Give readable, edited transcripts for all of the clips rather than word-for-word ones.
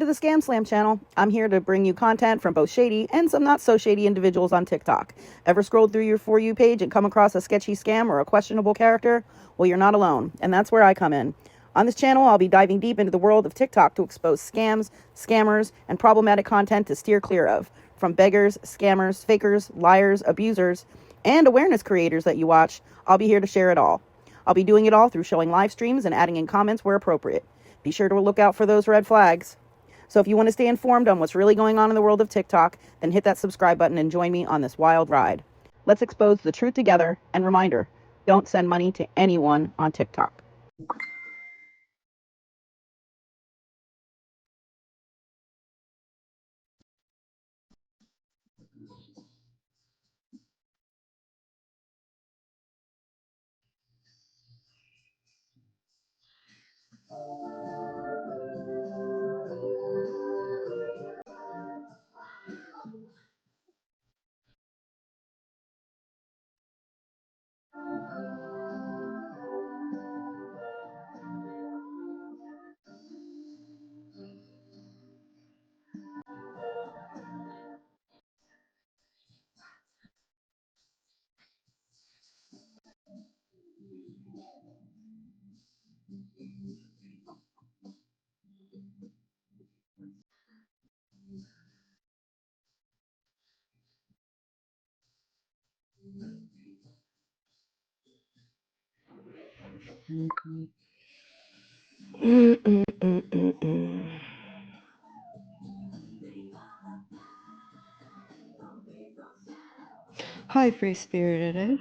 to the ScamSlam channel. I'm here to bring you content from both shady and some not so shady individuals on TikTok. Ever scrolled through your For You page and come across a sketchy scam or a questionable character? Well, you're not alone, and that's where I come in. On this channel, I'll be diving deep into the world of TikTok to expose scams, scammers, and problematic content to steer clear of. From beggars, scammers, fakers, liars, abusers, and awareness creators that you watch, I'll be here to share it all. I'll be doing it all through showing live streams and adding in comments where appropriate. Be sure to look out for those red flags. So if you want to stay informed on what's really going on in the world of TikTok, then hit that subscribe button and join me on this wild ride. Let's expose the truth together, and reminder, don't send money to anyone on TikTok. Hi, free spirited.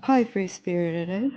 Hi, free spirited.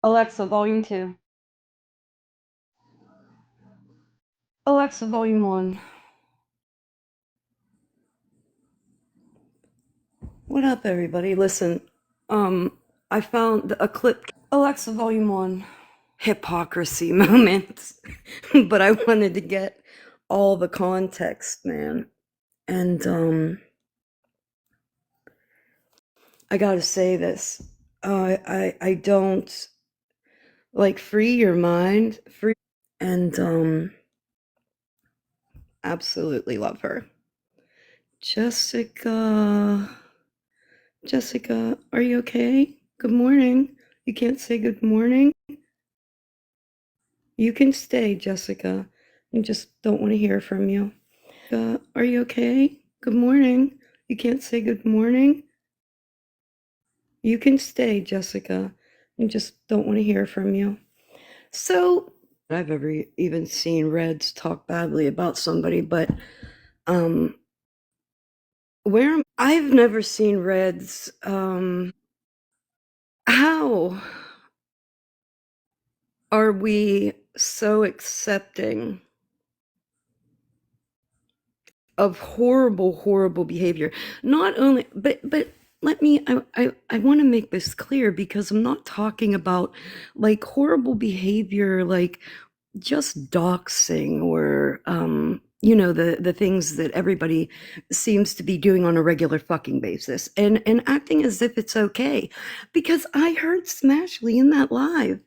Alexa, volume 2. Alexa, volume 1. What up, everybody? Listen, I found a clip. Alexa, volume 1. Hypocrisy moments. But I wanted to get all the context, man. And, I gotta say this. I don't, like, free your mind. And, absolutely love her. Jessica, are you okay? Good morning. You can't say good morning? You can stay, Jessica. I just don't want to hear from you. Are you okay? Good morning. You can't say good morning? You can stay, Jessica. I just don't want to hear from you. So, I've ever even seen Reds talk badly about somebody, but I've never seen Reds how are we so accepting of horrible behavior? Not only, but let me, I want to make this clear, because I'm not talking about like horrible behavior, like just doxing or, the things that everybody seems to be doing on a regular fucking basis, and acting as if it's okay. Because I heard Smashly in that live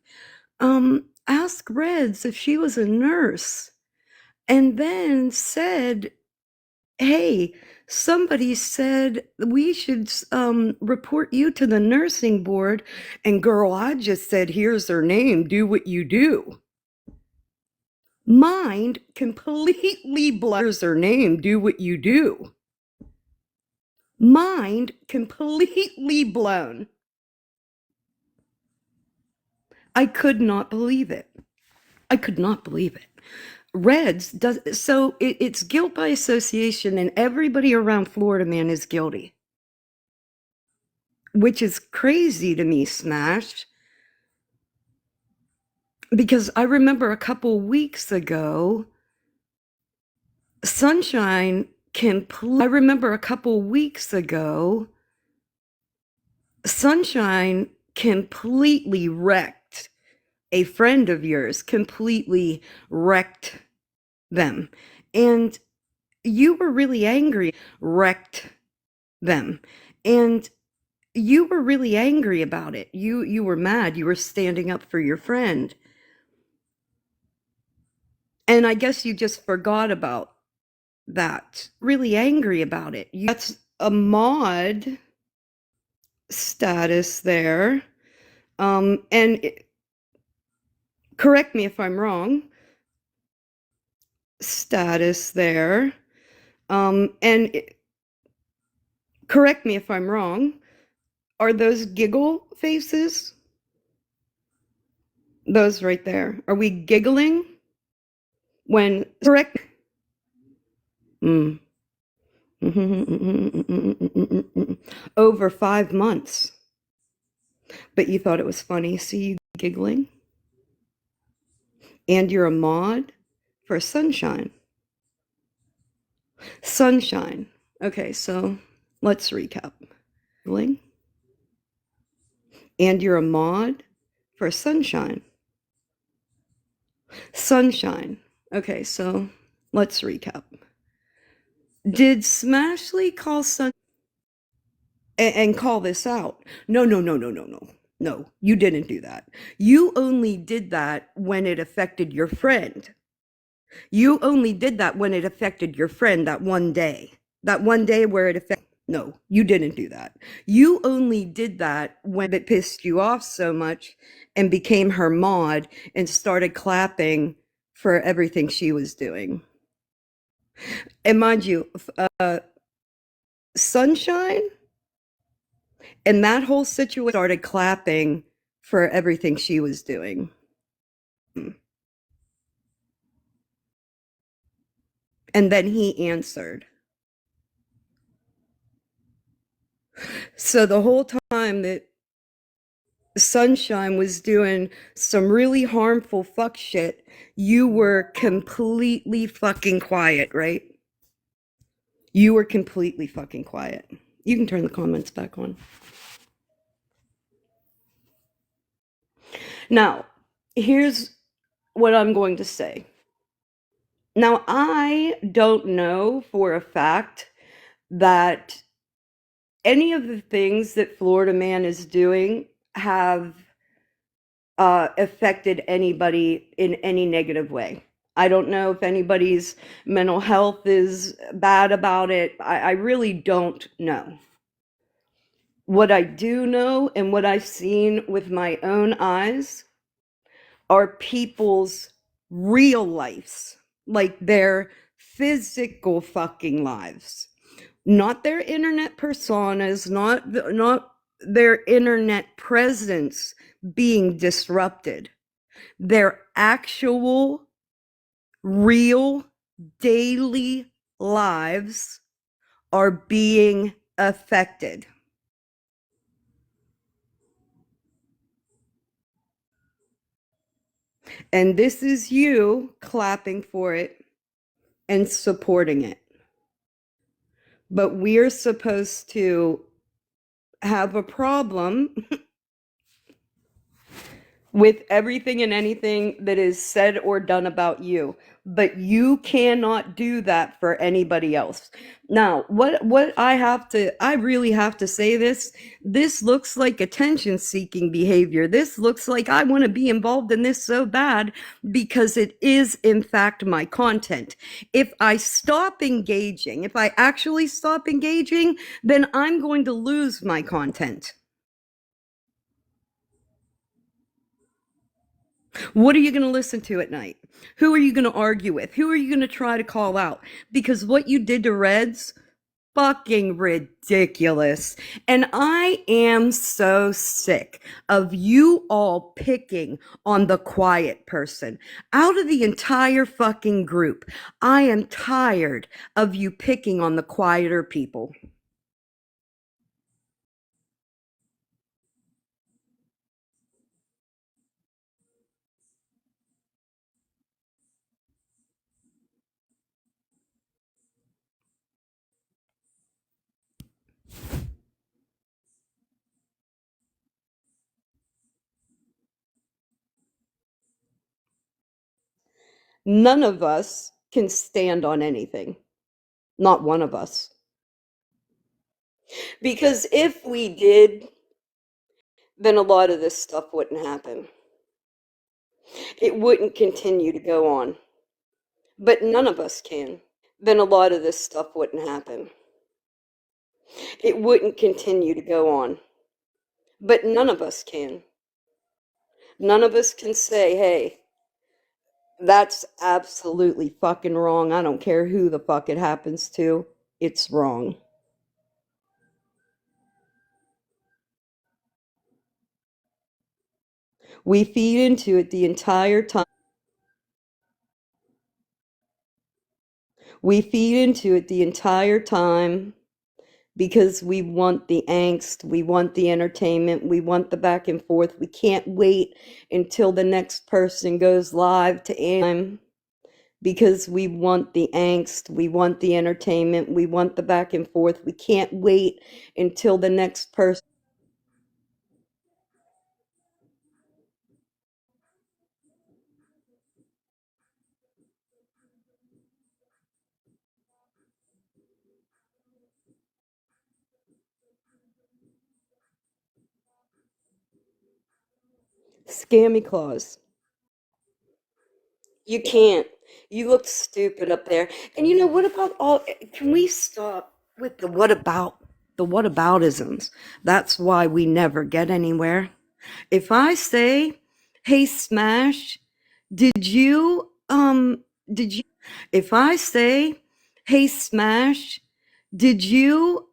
ask Reds if she was a nurse, and then said, hey, somebody said we should report you to the nursing board, and girl, I just said, here's her name, do what you do. Mind completely blurs her name, do what you do. Mind completely blown. I could not believe it. I could not believe it. Reds does so it's guilt by association, and everybody around Florida man is guilty, which is crazy to me, Smash. Because I remember a couple weeks ago, Sunshine completely wrecked a friend of yours, completely wrecked them. And you were really angry, wrecked them. And you were really angry about it. You were mad. You were standing up for your friend. And I guess you just forgot about that. Really angry about it. That's a mod status there. Correct me if I'm wrong. Status there. Correct me if I'm wrong. Are those giggle faces? Those right there. Are we giggling when correct? Over 5 months. But you thought it was funny. See you giggling? And you're a mod for Sunshine. Sunshine. Okay, so let's recap. And you're a mod for Sunshine. Sunshine. Okay, so let's recap. Did Smashley call and call this out? No, you didn't do that. You only did that when it affected your friend. You only did that when it affected your friend that one day. That one day where it affected. No, you didn't do that. You only did that when it pissed you off so much and became her mod and started clapping for everything she was doing. And mind you, Sunshine and that whole situation started clapping for everything she was doing. And then he answered. So the whole time that Sunshine was doing some really harmful fuck shit, you were completely fucking quiet, right? You were completely fucking quiet. You can turn the comments back on. Now, here's what I'm going to say. Now, I don't know for a fact that any of the things that Florida Man is doing have affected anybody in any negative way. I don't know if anybody's mental health is bad about it. I really don't know. What I do know and what I've seen with my own eyes are people's real lives, like their physical fucking lives, not their internet personas, not their internet presence being disrupted. Their actual, real, daily lives are being affected. And this is you clapping for it and supporting it. But we're supposed to have a problem with everything and anything that is said or done about you, but you cannot do that for anybody else. Now, what I really have to say this looks like attention seeking behavior. This looks like I want to be involved in this so bad because it is in fact my content. If I stop engaging, if I actually stop engaging, then I'm going to lose my content. What are you going to listen to at night? Who are you going to argue with? Who are you going to try to call out? Because what you did to Reds, fucking ridiculous. And I am so sick of you all picking on the quiet person. Out of the entire fucking group, I am tired of you picking on the quieter people. None of us can stand on anything. Not one of us. Because if we did, then a lot of this stuff wouldn't happen. It wouldn't continue to go on. But none of us can. Then a lot of this stuff wouldn't happen. It wouldn't continue to go on. But none of us can. None of us can say, hey, that's absolutely fucking wrong. I don't care who the fuck it happens to. It's wrong. We feed into it the entire time. We feed into it the entire time because we want the angst, we want the entertainment, we want the back and forth. We can't wait until the next person goes live to end because we want the angst, we want the entertainment, we want the back and forth. We can't wait until the next person. Scammy clause. You can't. You look stupid up there. And you know, what about all, can we stop with the whataboutisms? That's why we never get anywhere. If I say, hey, Smash, if I say, hey, Smash, did you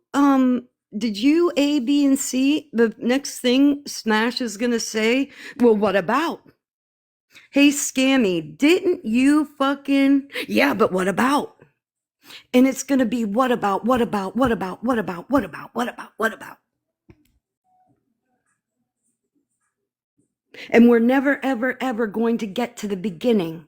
A, B, and C? The next thing Smash is going to say, well, what about? Hey, Scammy, didn't you fucking, yeah, but what about? And it's going to be what about, what about, what about, what about, what about, what about, what about? And we're never, ever, ever going to get to the beginning.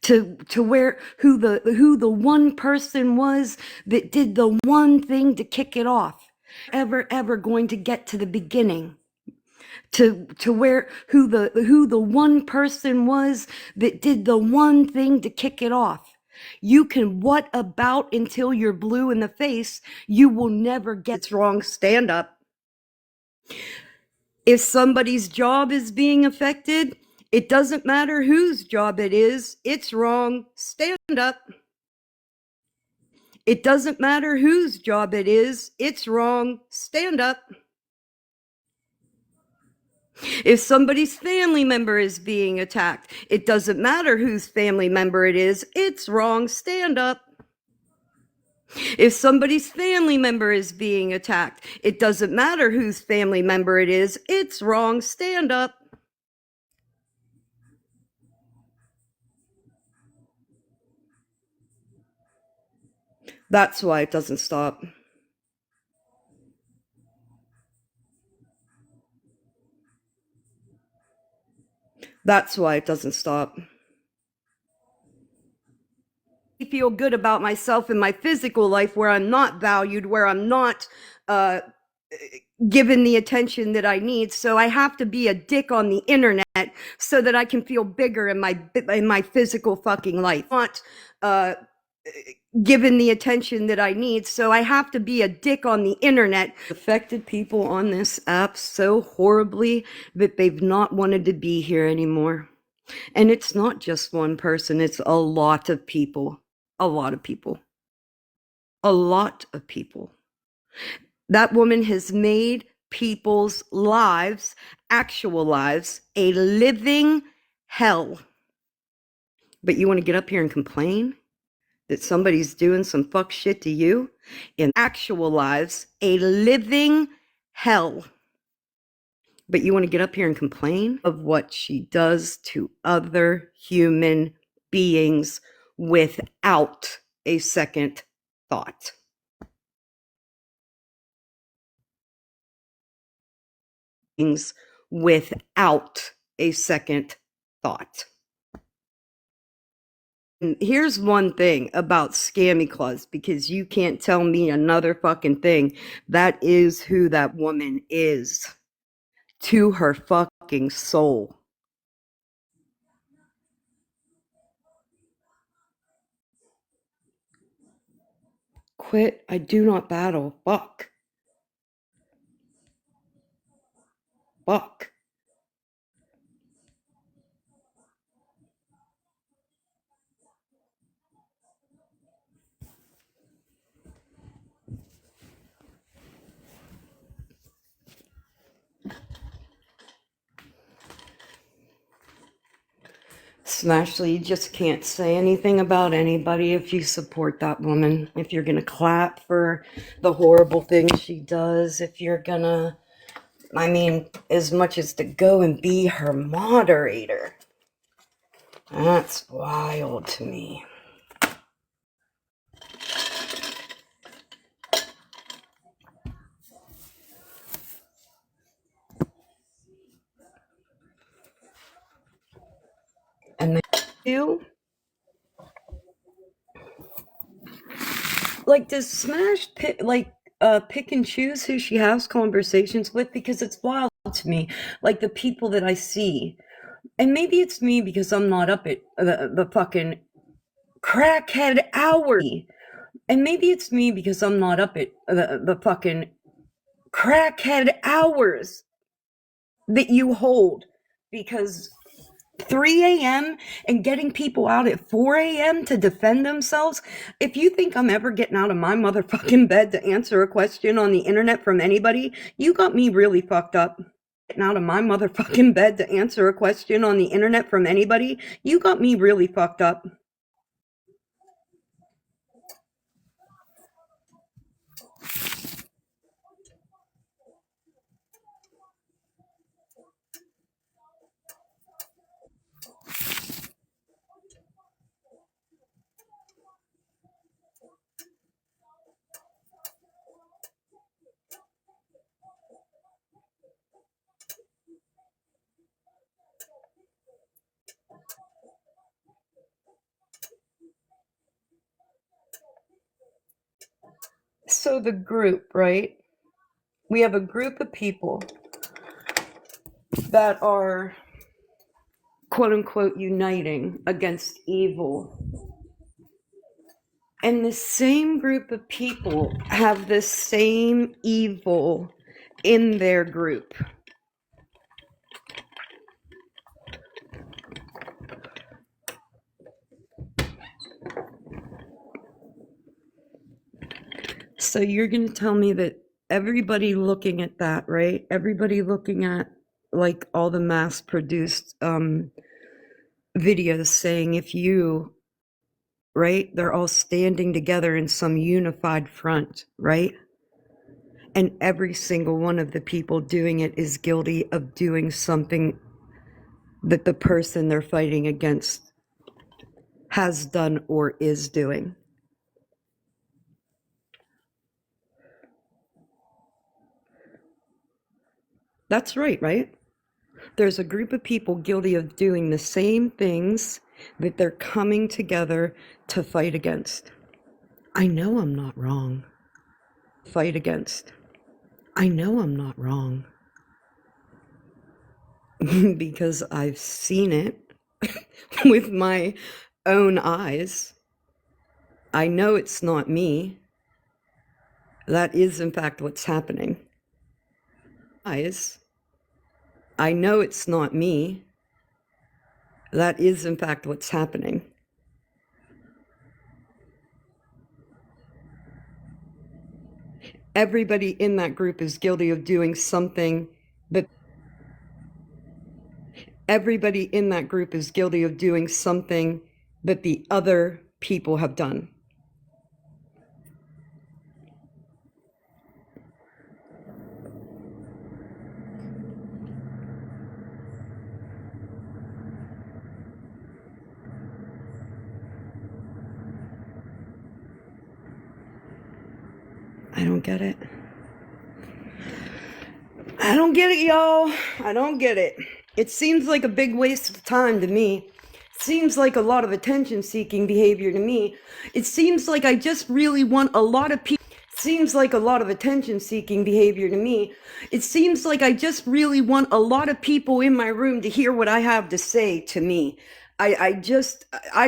To where who the one person was that did the one thing to kick it off. Ever going to get to the beginning. To where who the one person was that did the one thing to kick it off. You can what about until you're blue in the face. You will never get it's wrong. Stand up. If somebody's job is being affected, it doesn't matter whose job it is. It's wrong. Stand up. It doesn't matter whose job it is. It's wrong. Stand up. If somebody's family member is being attacked, it doesn't matter whose family member it is. It's wrong. Stand up. If somebody's family member is being attacked, it doesn't matter whose family member it is. It's wrong. Stand up. That's why it doesn't stop. That's why it doesn't stop. I feel good about myself in my physical life where I'm not valued, where I'm not given the attention that I need. So I have to be a dick on the internet so that I can feel bigger in my physical fucking life. Not given the attention that I need. So I have to be a dick on the internet. Affected people on this app so horribly that they've not wanted to be here anymore. And it's not just one person, it's a lot of people. A lot of people. A lot of people. That woman has made people's lives, actual lives, a living hell. But you want to get up here and complain that somebody's doing some fuck shit to you in actual lives, a living hell. But you want to get up here and complain of what she does to other human beings without a second thought. Without a second thought. And here's one thing about Scammy Claus, because you can't tell me another fucking thing. That is who that woman is to her fucking soul. Quit. I do not battle. Fuck. Fuck. Smashley, you just can't say anything about anybody if you support that woman. If you're gonna clap for the horrible things she does, if you're gonna, I mean, as much as to go and be her moderator. That's wild to me. And then you, like, does Smash pick, pick and choose who she has conversations with? Because it's wild to me, like the people that I see. And maybe it's me because I'm not up at the fucking crackhead hour. And maybe it's me because I'm not up at the fucking crackhead hours that you hold. Because 3 a.m. and getting people out at 4 a.m. to defend themselves. If you think I'm ever getting out of my motherfucking bed to answer a question on the internet from anybody, you got me really fucked up. Getting out of my motherfucking bed to answer a question on the internet from anybody, you got me really fucked up. So the group, right? We have a group of people that are quote unquote uniting against evil. And the same group of people have the same evil in their group. So you're going to tell me that everybody looking at that, right? Everybody looking at like all the mass produced videos saying if you, right? They're all standing together in some unified front, right? And every single one of the people doing it is guilty of doing something that the person they're fighting against has done or is doing. That's right? There's a group of people guilty of doing the same things that they're coming together to fight against. I know I'm not wrong. Fight against. I know I'm not wrong. Because I've seen it with my own eyes. I know it's not me. That is, in fact, what's happening. Eyes. I know it's not me. That is, in fact, what's happening. Everybody in that group is guilty of doing something that Everybody in that group is guilty of doing something that the other people have done. I don't get it. I don't get it, y'all. I don't get it. It seems like a big waste of time to me. Seems like a lot of attention-seeking behavior to me. It seems like I just really want a lot of people. Seems like a lot of attention-seeking behavior to me. It seems like I just really want a lot of people in my room to hear what I have to say to me. I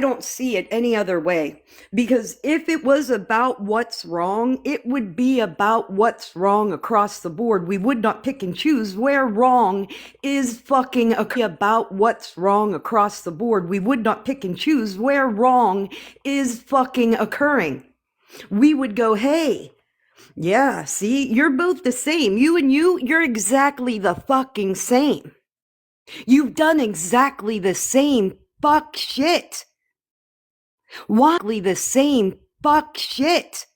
don't see it any other way. Because if it was about what's wrong, it would be about what's wrong across the board. We would not pick and choose where wrong is fucking about what's wrong across the board. We would not pick and choose where wrong is fucking occurring. We would go, hey, yeah, see, you're both the same. You're exactly the fucking same. You've done exactly the same fuck shit. Why the same fuck shit?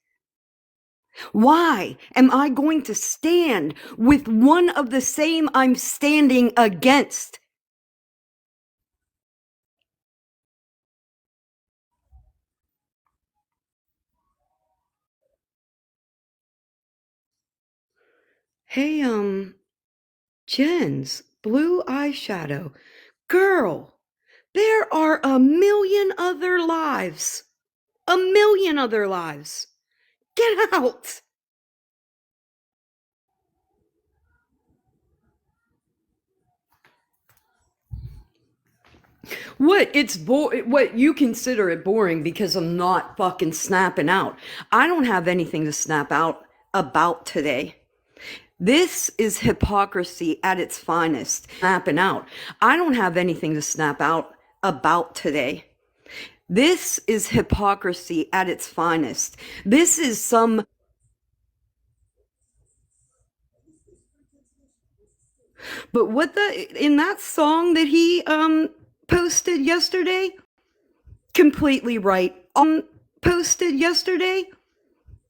Why am I going to stand with one of the same I'm standing against? Hey, Jen's blue eyeshadow. Girl, there are a million other lives. A million other lives. Get out. What you consider it boring because I'm not fucking snapping out. I don't have anything to snap out about today. This is hypocrisy at its finest. Snapping out. I don't have anything to snap out about today. This is hypocrisy at its finest. This is some. But in that song that he posted yesterday, completely right. Posted yesterday,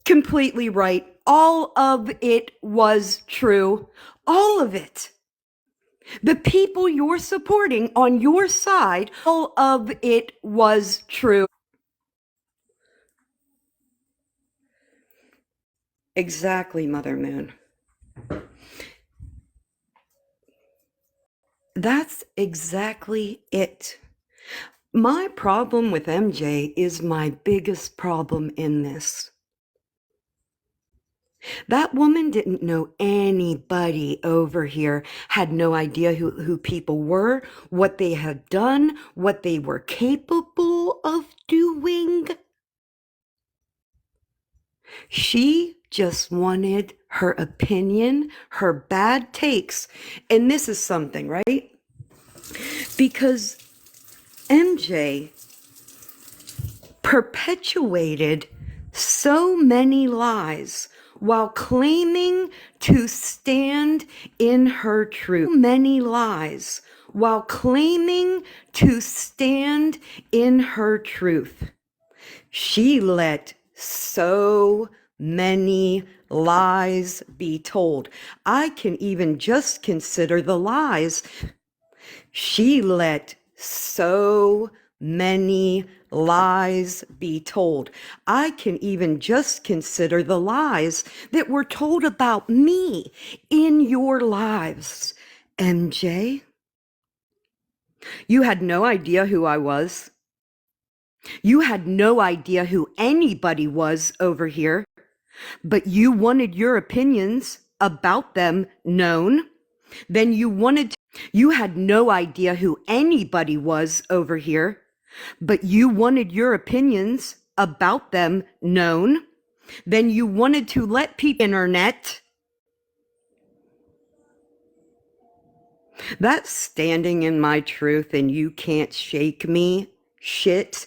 completely right. All of it was true. All of it. The people you're supporting on your side, all of it was true. Exactly, Mother Moon. That's exactly it. My problem with MJ is my biggest problem in this. That woman didn't know anybody over here, had no idea who people were, what they had done, what they were capable of doing. She just wanted her opinion, her bad takes. And this is something, right? Because MJ perpetuated so many lies while claiming to stand in her truth. Many lies while claiming to stand in her truth. She let so many lies be told. I can even just consider the lies. She let so many lies be told. I can even just consider the lies that were told about me in your lives. MJ, you had no idea who I was. You had no idea who anybody was over here, but you wanted your opinions about them known. Then you had no idea who anybody was over here, but you wanted your opinions about them known. Then you wanted to let people internet. That's standing in my truth and you can't shake me. Shit.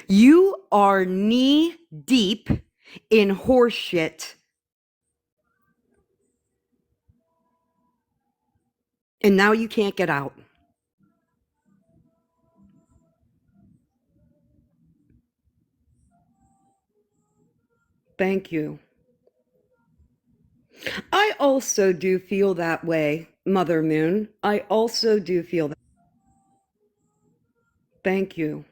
You are knee deep in horseshit. And now you can't get out. Thank you. I also do feel that way, Mother Moon. I also do feel that. Thank you.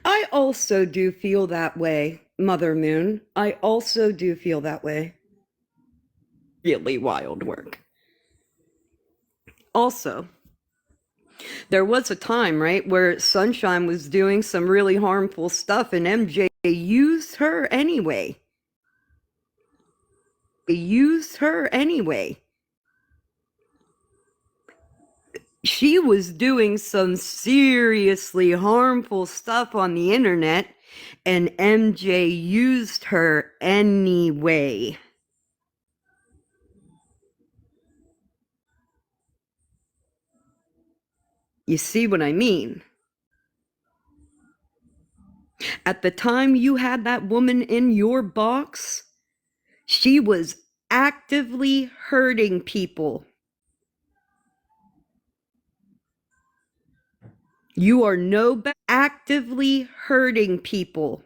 I also do feel that way, Mother Moon. I also do feel that way. Really wild work. Also, there was a time, right, where Sunshine was doing some really harmful stuff and MJ used her anyway. Used her anyway. She was doing some seriously harmful stuff on the internet, and MJ used her anyway. You see what I mean? At the time you had that woman in your box, she was actively hurting people. You are no better actively hurting people.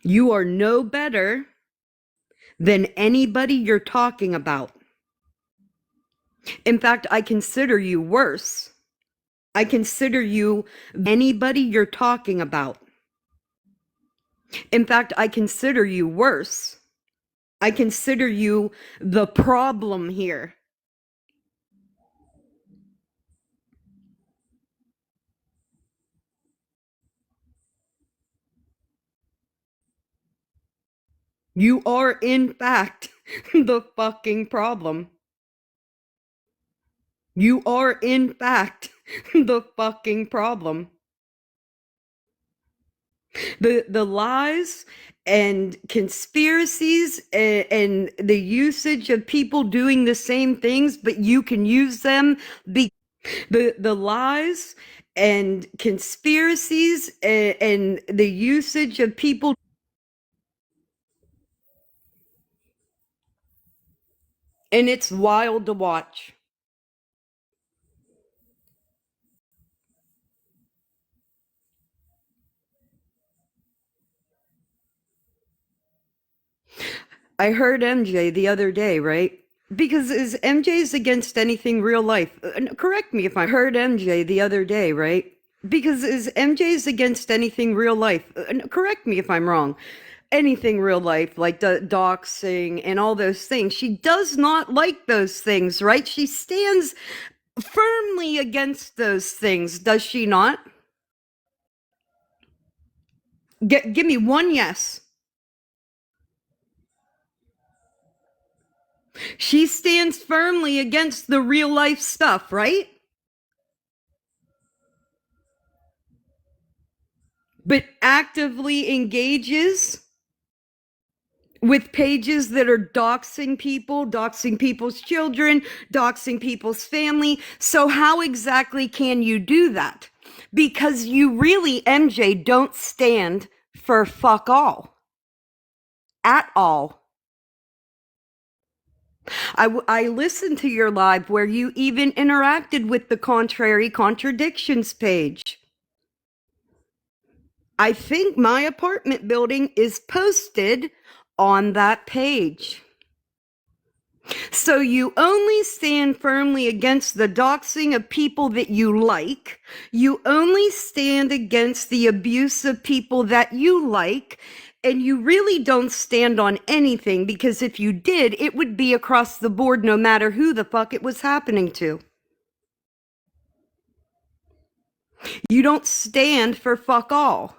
You are no better than anybody you're talking about. In fact, I consider you worse. I consider you anybody you're talking about. In fact, I consider you worse. I consider you the problem here. You are, in fact, the fucking problem. You are, in fact, the fucking problem. The lies and conspiracies and the usage of people doing the same things, but you can use them. The lies and conspiracies and the usage of people. And it's wild to watch. I heard MJ the other day, right? Because is MJ's against anything real life? Correct me if I heard MJ the other day, right? Because is MJ's against anything real life? Correct me if I'm wrong. Anything real life, like the doxing and all those things. She does not like those things, right? She stands firmly against those things, does she not? Give me one yes. She stands firmly against the real life stuff, right? But actively engages with pages that are doxing people, doxing people's children, doxing people's family. So how exactly can you do that? Because you really, MJ, don't stand for fuck all. At all. I listened to your live where you even interacted with the contrary contradictions page. I think my apartment building is posted on that page. So you only stand firmly against the doxing of people that you like. You only stand against the abuse of people that you like. And you really don't stand on anything, because if you did, it would be across the board no matter who the fuck it was happening to. You don't stand for fuck all.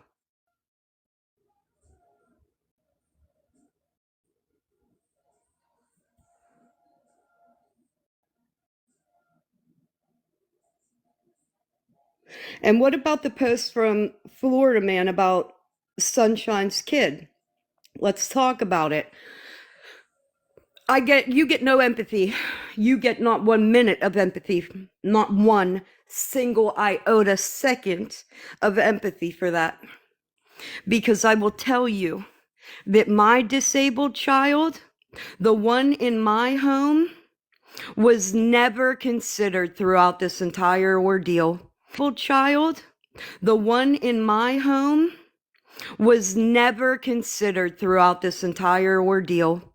And what about the post from Florida man about Sunshine's kid? Let's talk about it. You get no empathy. You get not 1 minute of empathy, not one single iota second of empathy for that. Because I will tell you that my disabled child The one in my home was never considered throughout this entire ordeal. Child, the one in my home was never considered throughout this entire ordeal.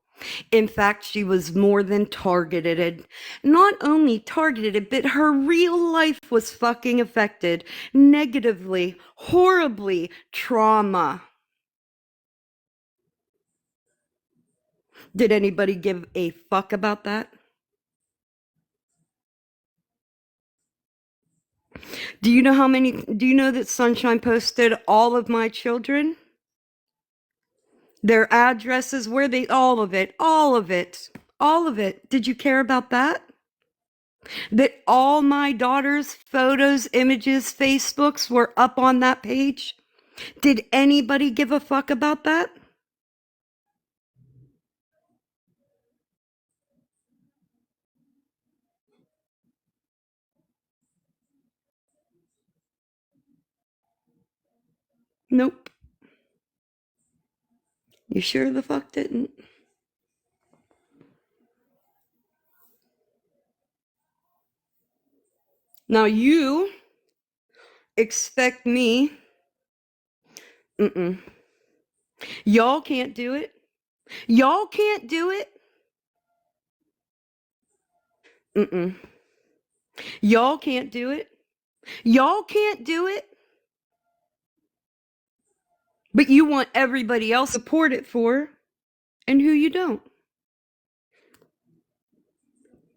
In fact, she was more than targeted. Not only targeted, but her real life was fucking affected negatively, horribly, trauma. Did anybody give a fuck about that? Do you know that Sunshine posted all of my children? Their addresses, where they, all of it, all of it, all of it. Did you care about that? That all my daughter's photos, images, Facebooks were up on that page? Did anybody give a fuck about that? Nope. You sure the fuck didn't? Now you expect me, mm-mm. Y'all can't do it. Y'all can't do it. Mm-mm. Y'all can't do it. Y'all can't do it. But you want everybody else to support it for, and who you don't.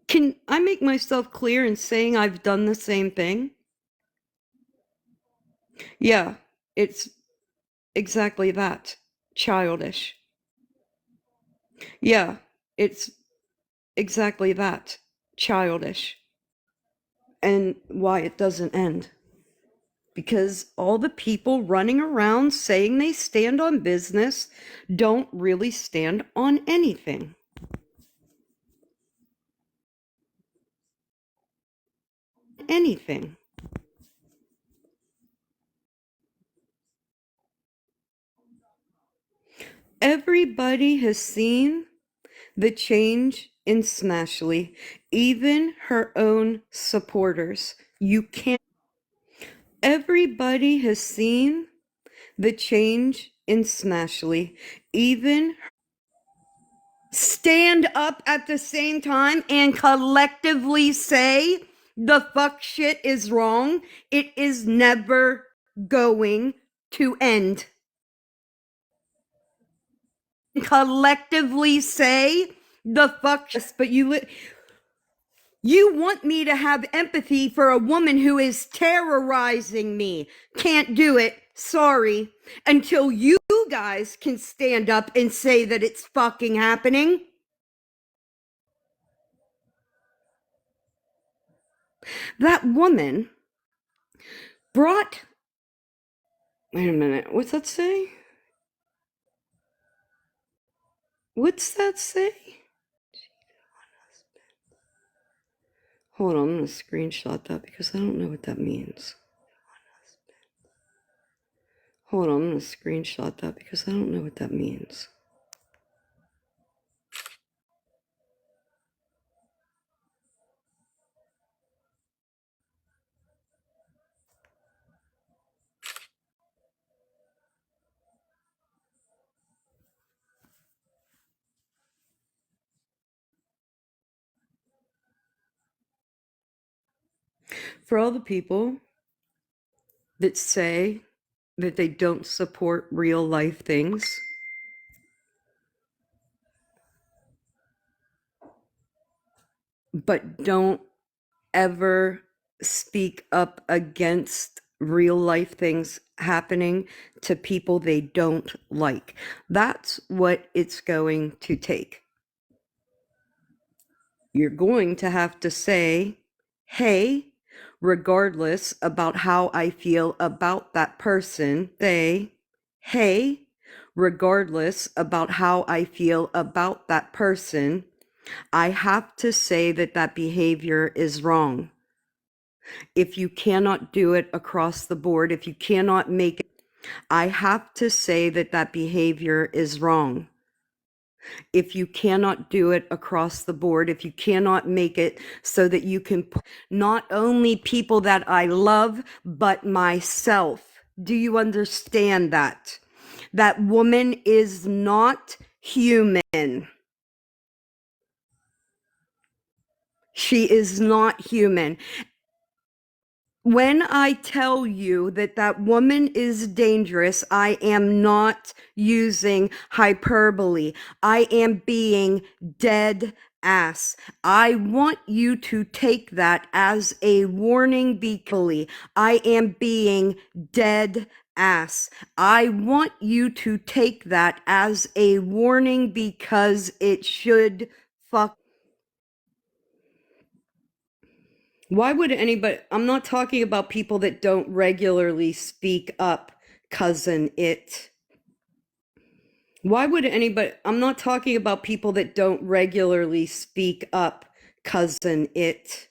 Can I make myself clear in saying I've done the same thing? Yeah, it's exactly that. Childish. Yeah, it's exactly that. Childish. And why it doesn't end. Because all the people running around saying they stand on business don't really stand on anything. Anything. Everybody has seen the change in Smashly, even her own supporters. You can't. Everybody has seen the change in Smashly, even stand up at the same time and collectively say the fuck shit is wrong. It is never going to end. Collectively say the fuck, but you want me to have empathy for a woman who is terrorizing me. Can't do it. Sorry. Until you guys can stand up and say that it's fucking happening. That woman brought. Wait a minute. What's that say? What's that say? Hold on. I'm going to screenshot that because I don't know what that means. Hold on. I'm going to screenshot that because I don't know what that means. For all the people that say that they don't support real life things, but don't ever speak up against real life things happening to people they don't like. That's what it's going to take. You're going to have to say, hey, regardless about how I feel about that person, say, hey, regardless about how I feel about that person, I have to say that that behavior is wrong. If you cannot do it across the board, if you cannot make it, I have to say that that behavior is wrong. If you cannot do it across the board, if you cannot make it so that you can not only people that I love, but myself. Do you understand that? That woman is not human. She is not human. When I tell you that that woman is dangerous, I am not using hyperbole. I am being dead ass. I want you to take that as a warning because I am being dead ass. I want you to take that as a warning because it should fuck. Why would anybody? I'm not talking about people that don't regularly speak up, cousin it. Why would anybody? I'm not talking about people that don't regularly speak up, cousin it.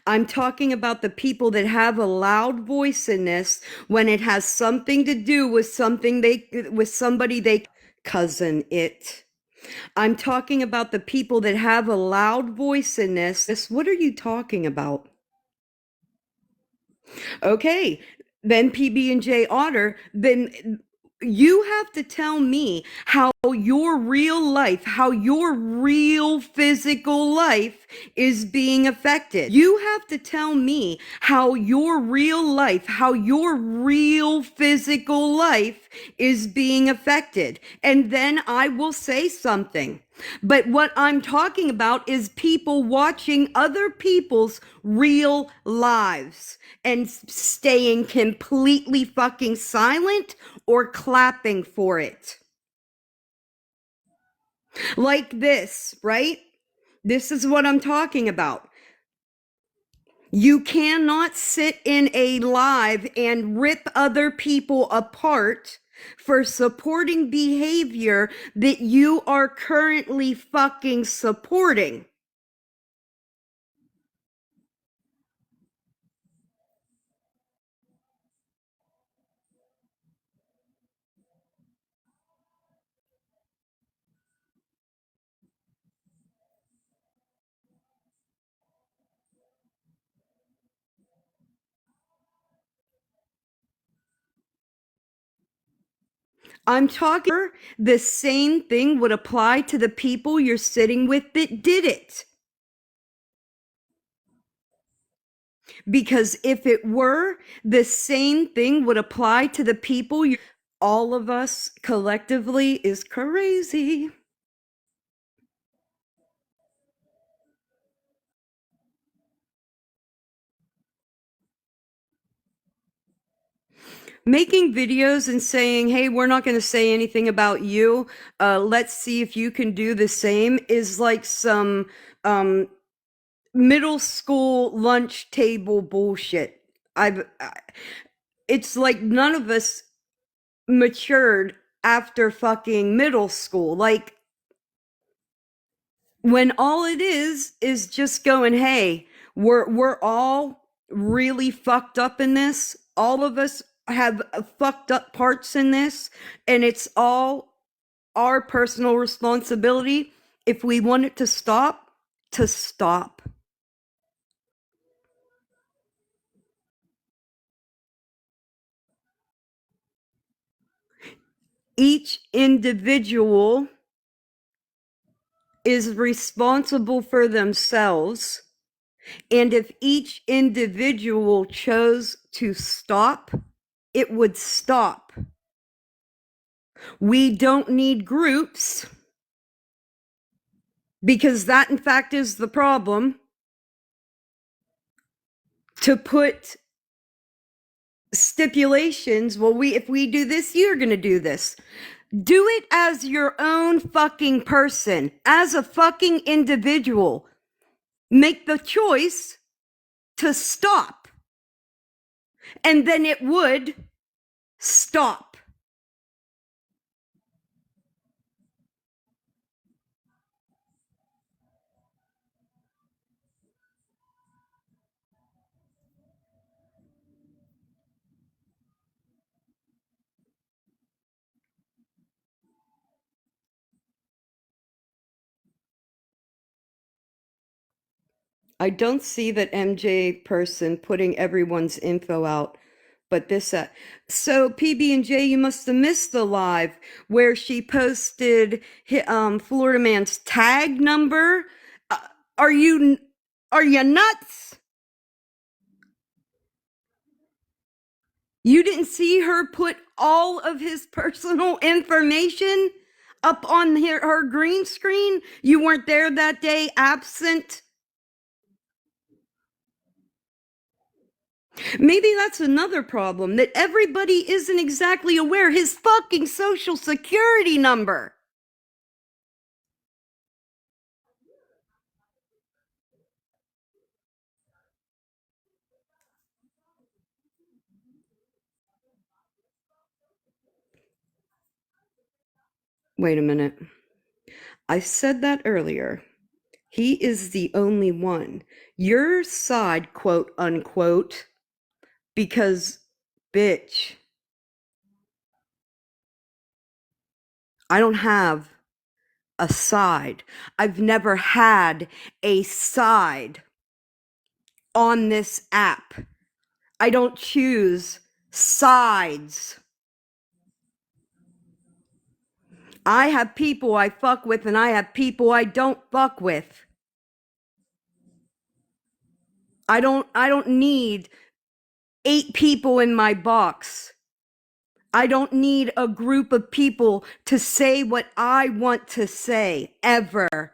I'm talking about the people that have a loud voice in this when it has something to do with somebody they cousin it. I'm talking about the people that have a loud voice in this. What are you talking about? Okay, then PB&J Otter, then you have to tell me how your real life, how your real physical life is being affected. You have to tell me how your real life, how your real physical life is being affected. And then I will say something. But what I'm talking about is people watching other people's real lives and staying completely fucking silent or clapping for it. Like this, right? This is what I'm talking about. You cannot sit in a live and rip other people apart for supporting behavior that you are currently fucking supporting. I'm talking the same thing would apply to the people you're sitting with that did it. Because if it were, the same thing would apply to the people you all of us collectively is crazy. Making videos and saying, hey, we're not going to say anything about you. Let's see if you can do the same is like some middle school lunch table bullshit. It's like none of us matured after fucking middle school. Like when all it is just going, hey, we're all really fucked up in this. All of us have fucked up parts in this, and it's all our personal responsibility if we want it to stop, to stop. Each individual is responsible for themselves. And if each individual chose to stop, it would stop. We don't need groups because that, in fact, is the problem. To put stipulations, well, if we do this, you're going to do this. Do it as your own fucking person, as a fucking individual. Make the choice to stop. And then it would stop. I don't see that MJ person putting everyone's info out, but this. So PB&J, you must have missed the live where she posted Florida Man's tag number. Uh, are you nuts? You didn't see her put all of his personal information up on her green screen? You weren't there that day, absent? Maybe that's another problem, that everybody isn't exactly aware his fucking social security number. Wait a minute. I said that earlier. He is the only one. Your side, quote unquote, because, bitch, I don't have a side. I've never had a side on this app. I don't choose sides. I have people I fuck with and I have people I don't fuck with. I don't need 8 people in my box. I don't need a group of people to say what I want to say ever.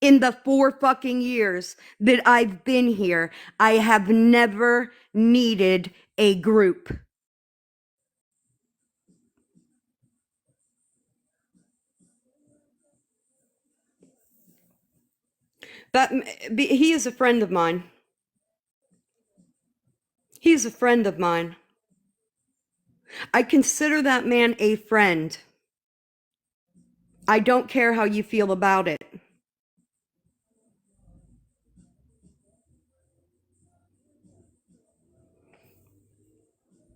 In the 4 fucking years that I've been here, I have never needed a group. He is a friend of mine. He's a friend of mine. I consider that man a friend. I don't care how you feel about it.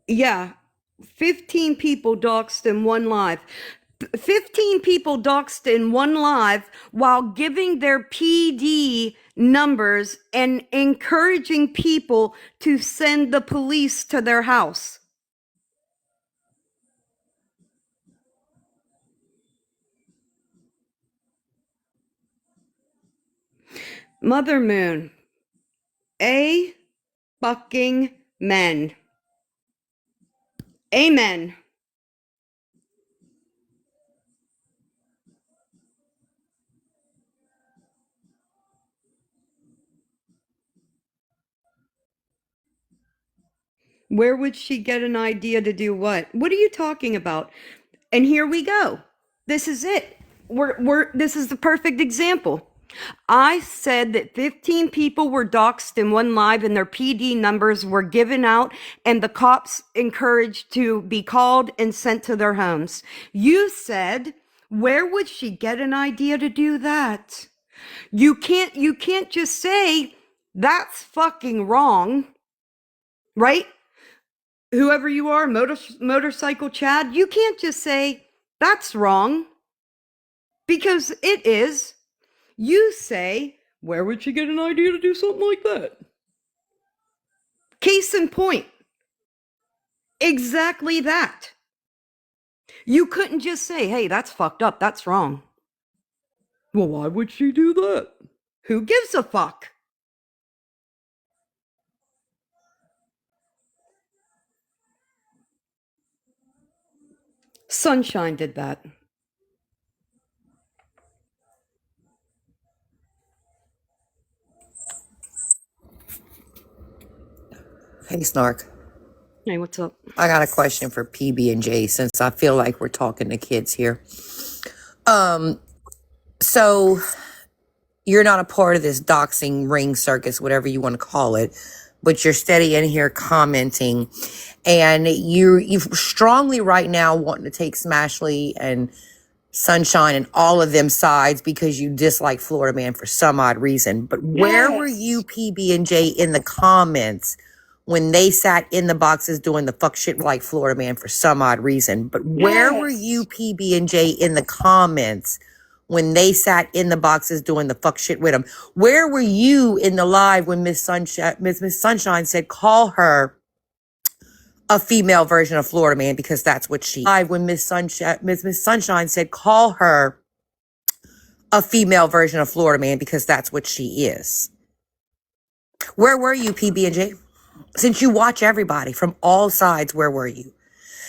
Yeah, 15 people doxed in one live. 15 people doxed in one live while giving their PD numbers and encouraging people to send the police to their house. Mother Moon, a fucking men. Amen. Where would she get an idea to do what? What are you talking about? And here we go. This is it. This is the perfect example. I said that 15 people were doxxed in one live and their PD numbers were given out and the cops encouraged to be called and sent to their homes. You said, where would she get an idea to do that? You can't just say that's fucking wrong, right? Whoever you are, motorcycle Chad, you can't just say that's wrong because it is. You say, where would she get an idea to do something like that? Case in point. Exactly that. You couldn't just say, hey, that's fucked up. That's wrong. Well, why would she do that? Who gives a fuck? Sunshine did that. Hey, Snark. Hey, what's up? I got a question for PB&J since I feel like we're talking to kids here. So you're not a part of this doxing ring circus, whatever you want to call it, but you're steady in here commenting, and you strongly right now wanting to take Smashley and Sunshine and all of them sides because you dislike Florida Man for some odd reason. But where were you, PB&J, in the comments when they sat in the boxes doing the fuck shit like Florida Man for some odd reason? But where were you, PB&J, in the comments when they sat in the boxes doing the fuck shit with them. Where were you in the live when Miss Sunshine said, call her a female version of Florida Man because that's what she. Live when Miss Sunshine said, call her a female version of Florida Man because that's what she is. Where were you, PB&J? Since you watch everybody from all sides, where were you?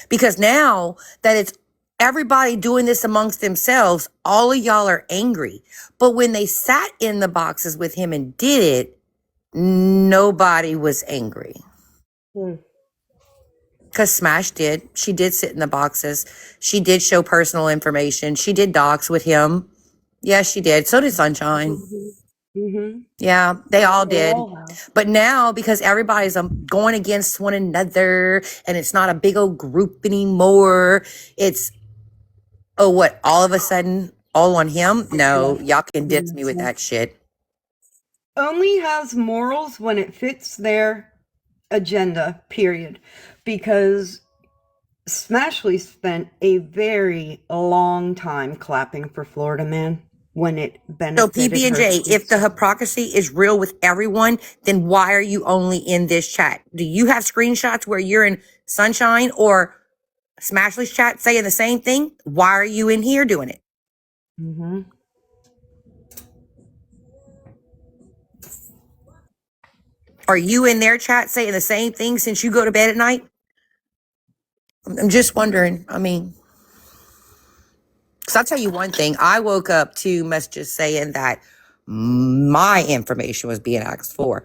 Because now that it's everybody doing this amongst themselves, all of y'all are angry. But when they sat in the boxes with him and did it, nobody was angry. Because Smash did. She did sit in the boxes. She did show personal information. She did docs with him. Yes, she did. So did Sunshine. Yeah, they all did. But now, because everybody's going against one another and it's not a big old group anymore, it's, oh, what, all of a sudden, all on him? No, y'all can diss me with that shit. Only has morals when it fits their agenda, period. Because Smashley spent a very long time clapping for Florida Man when it So benefited her. PB&J, if the hypocrisy is real with everyone, then why are you only in this chat? Do you have screenshots where you're in Sunshine or Smashley's chat saying the same thing? Why are you in here doing it? Are you in their chat saying the same thing since you go to bed at night? I'm just wondering. I mean, because I'll tell you one thing. I woke up to messages saying that my information was being asked for.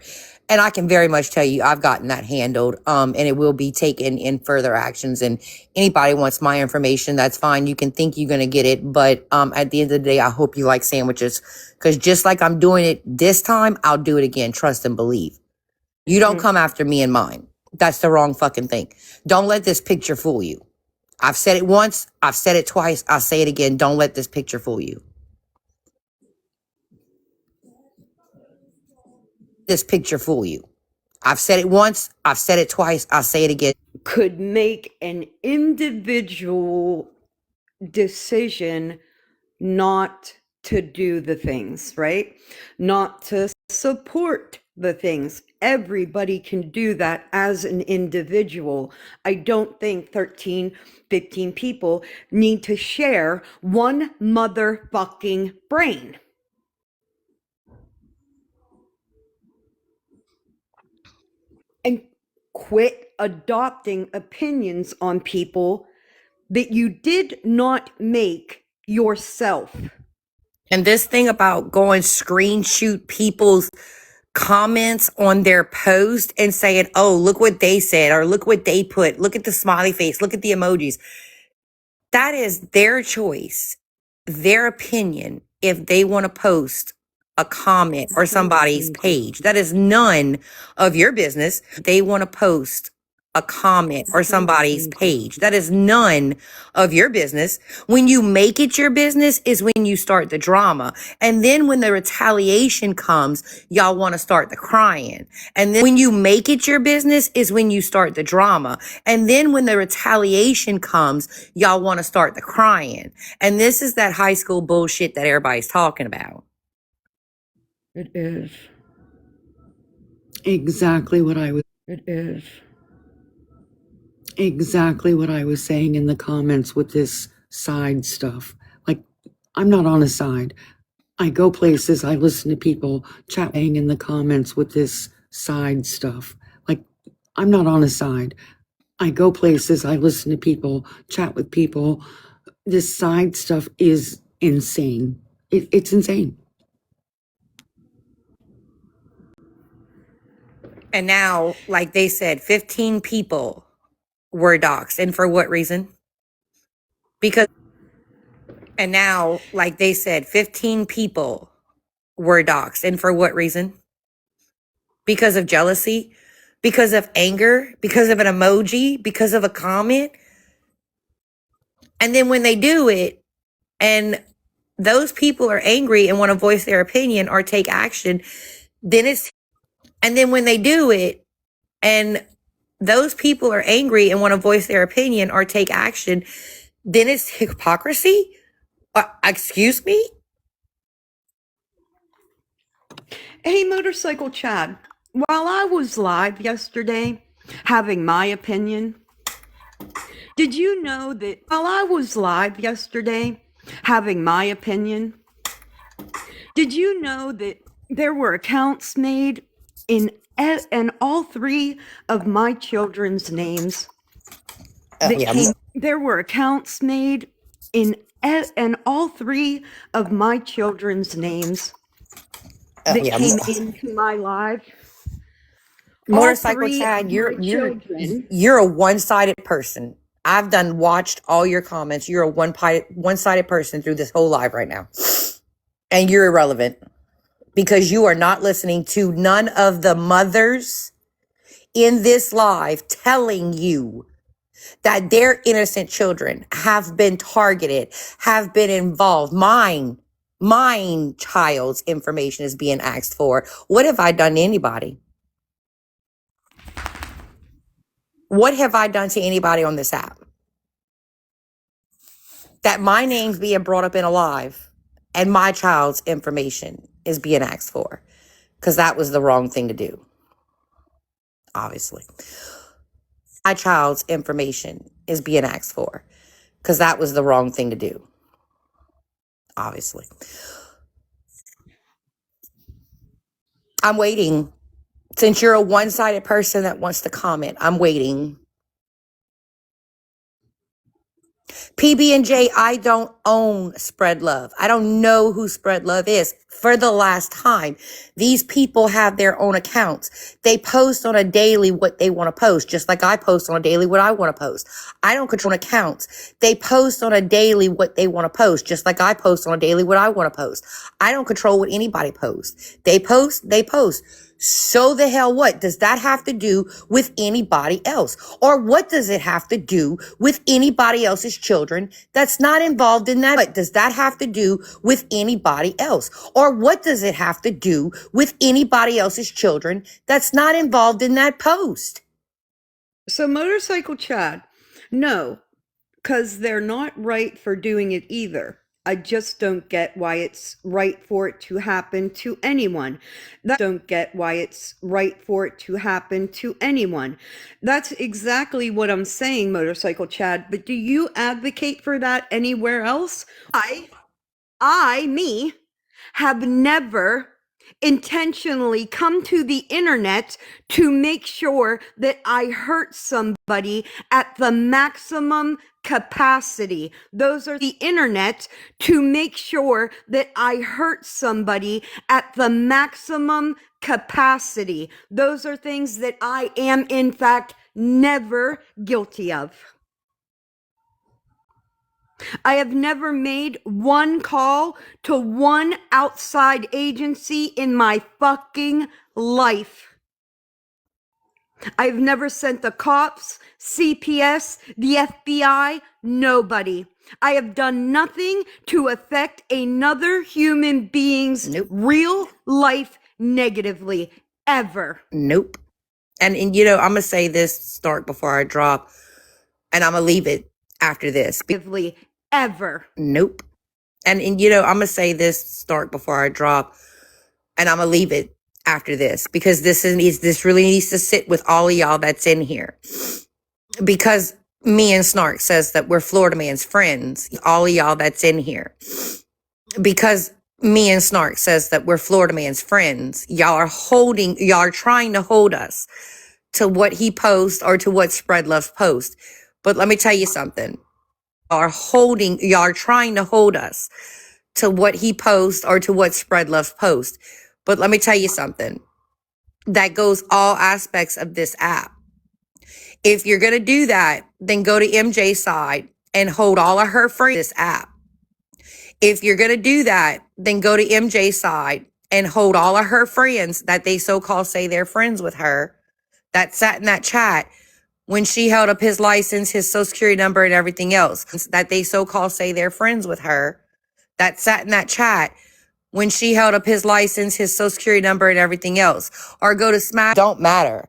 And I can very much tell you I've gotten that handled, and it will be taken in further actions. And anybody wants my information, that's fine. You can think you're going to get it. But at the end of the day, I hope you like sandwiches. Because just like I'm doing it this time, I'll do it again. Trust and believe. You don't come after me and mine. That's the wrong fucking thing. Don't let this picture fool you. I've said it once. I've said it twice. I'll say it again. Don't let this picture fool you. This picture fool you. I've said it once. I've said it twice. I'll say it again. Could make an individual decision not to do the things, right? Not to support the things. Everybody can do that as an individual. I don't think 13, 15 people need to share one motherfucking brain. And quit adopting opinions on people that you did not make yourself. And this thing about going screen shoot people's comments on their post and saying, oh, look what they said, or look what they put, look at the smiley face, look at the emojis. That is their choice, their opinion, if they want to post a comment or somebody's page. That is none of your business. They want to post a comment or somebody's page. That is none of your business. When you make it your business is when you start the drama. And then when the retaliation comes, y'all want to start the crying. And then when you make it your business is when you start the drama. And then when the retaliation comes, y'all want to start the crying. And this is that high school bullshit that everybody's talking about. It is. Exactly what I was. It is. Exactly what I was saying in the comments with this side stuff. Like, I'm not on a side. I go places, I listen to people chatting in the comments with this side stuff. Like, I'm not on a side. I go places, I listen to people, chat with people. This side stuff is insane. It's insane. And now, like they said, 15 people were doxxed. And for what reason? Because, and now, like they said, 15 people were doxxed. And for what reason? Because of jealousy, because of anger, because of an emoji, because of a comment. And then when they do it and those people are angry and want to voice their opinion or take action, then it's, and then when they do it and those people are angry and want to voice their opinion or take action, then it's hypocrisy. Excuse me? Hey, Motorcycle Chad, while I was live yesterday having my opinion, did you know that while I was live yesterday having my opinion, did you know that there were accounts made in all three of my children's names that Yeah. came? There were accounts made in all three of my children's names that Yeah. came into my live. All Motorcycle three Chad, of my children. you're a one-sided person. I've watched all your comments. You're a one-sided person through this whole live right now. And you're irrelevant because you are not listening to none of the mothers in this live telling you that their innocent children have been targeted, have been involved. Mine child's information is being asked for. What have I done to anybody? What have I done to anybody on this app? That my name's being brought up in a live and my child's information is being asked for. Because that was the wrong thing to do. Obviously. My child's information is being asked for. Because that was the wrong thing to do. Obviously. I'm waiting. Since you're a one-sided person that wants to comment, I'm waiting. PB&J, I don't own Spread Love. I don't know who Spread Love is. For the last time, these people have their own accounts. They post on a daily what they want to post, just like I post on a daily what I want to post. I don't control accounts. They post on a daily what they want to post, just like I post on a daily what I want to post. I don't control what anybody posts. They post. So the hell what? Does that have to do with anybody else? Or what does it have to do with anybody else's children that's not involved in that? What does that have to do with anybody else? Or what does it have to do with anybody else's children that's not involved in that post? So, Motorcycle Chad, no, because they're not right for doing it either. I just don't get why it's right for it to happen to anyone. Don't get why it's right for it to happen to anyone. That's exactly what I'm saying, Motorcycle Chad. But do you advocate for that anywhere else? Me, have never intentionally come to the internet to make sure that I hurt somebody at the maximum capacity. Those are the internet to make sure that I hurt somebody at the maximum capacity. Those are things that I am, in fact, never guilty of. I have never made one call to one outside agency in my fucking life. I've never sent the cops, CPS, the FBI, nobody. I have done nothing to affect another human being's real life negatively, ever. Nope. And I'm going to say this, Stark, before I drop, and I'm going to leave it after this. Ever. Nope. And I'm going to say this, Stark, before I drop, and I'm going to leave it after this, because this really needs to sit with all of y'all that's in here. Because me and Snark says that we're Florida Man's friends, all of y'all that's in here. Because me and Snark says that we're Florida Man's friends, y'all are trying to hold us to what he posts or to what Spread Love's post. But let me tell you something. Y'all are trying to hold us to what he posts or to what Spread Love's post. But let me tell you something. That goes all aspects of this app. If you're going to do that, then go to MJ's side and hold all of her friends this app. If you're going to do that, then go to MJ's side and hold all of her friends that they so-called say they're friends with her that sat in that chat when she held up his license, his social security number, and everything else that they so-called say they're friends with her that sat in that chat when she held up his license, his social security number, and everything else. Or go to Smash. Don't matter.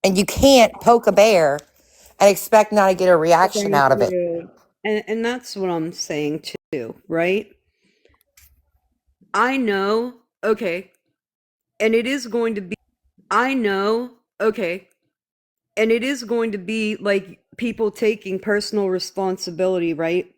And you can't poke a bear and expect not to get a reaction out of it. And that's what I'm saying too, right? I know, okay, and it is going to be, I know, okay, and it is going to be like people taking personal responsibility, right?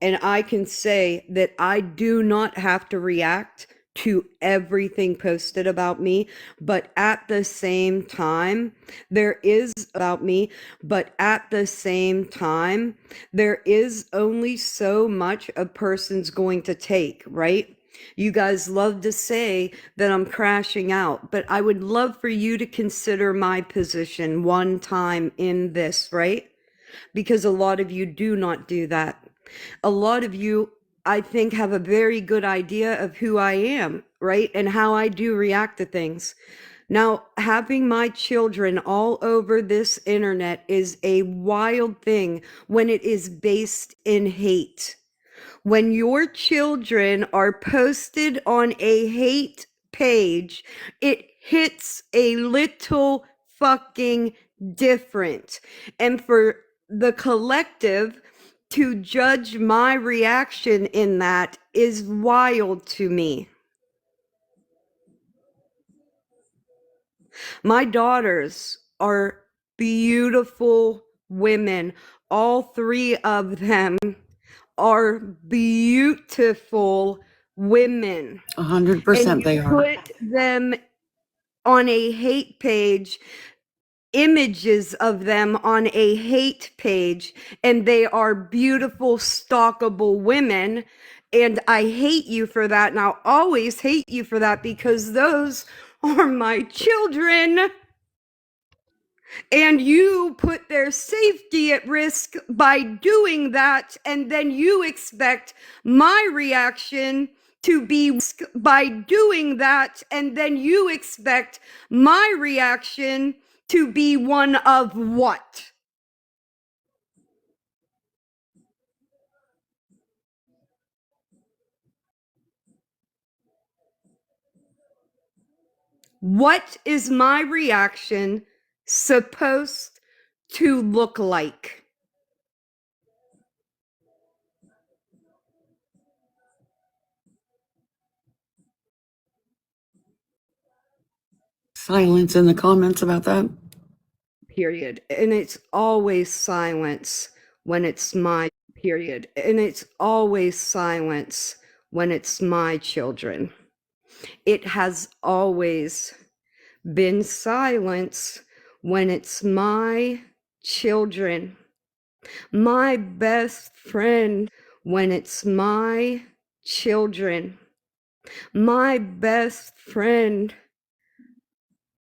And I can say that I do not have to react to everything posted about me, but at the same time, there is about me, but at the same time, there is only so much a person's going to take, right? You guys love to say that I'm crashing out, but I would love for you to consider my position one time in this, right? Because a lot of you do not do that. A lot of you, I think, have a very good idea of who I am, right? And how I do react to things. Now, having my children all over this internet is a wild thing when it is based in hate. When your children are posted on a hate page, it hits a little fucking different. And for the collective to judge my reaction in that is wild to me. My daughters are beautiful women. All three of them are beautiful women. And 100% they you are. put them on a hate page, images of them on a hate page, and they are beautiful, stalkable women. And I hate you for that. And I'll always hate you for that because those are my children. And you put their safety at risk by doing that. And then you expect my reaction to be by doing that. And then you expect my reaction to be one of what? What is my reaction supposed to look like? Silence in the comments about that. Period. And it's always silence when it's my period. And it's always silence when it's my children. It has always been silence when it's my children. My best friend when it's my children. My best friend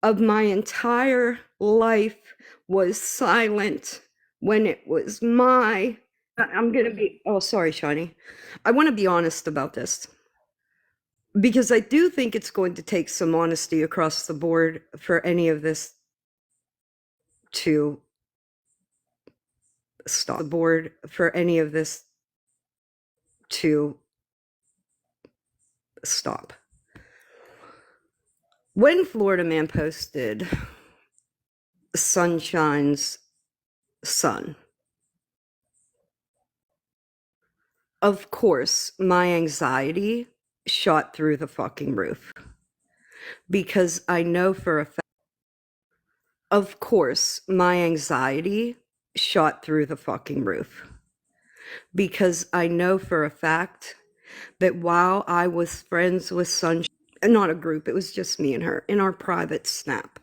of my entire life was silent when it was I'm going to be, oh, sorry, Shawnee. I want to be honest about this because I do think it's going to take some honesty across the board for any of this to stop. The board for any of this to stop. When Florida Man posted Sunshine's son, of course, my anxiety shot through the fucking roof because I know for a fact, of course, my anxiety shot through the fucking roof because I know for a fact that while I was friends with Sunshine, not a group, it was just me and her in our private snap,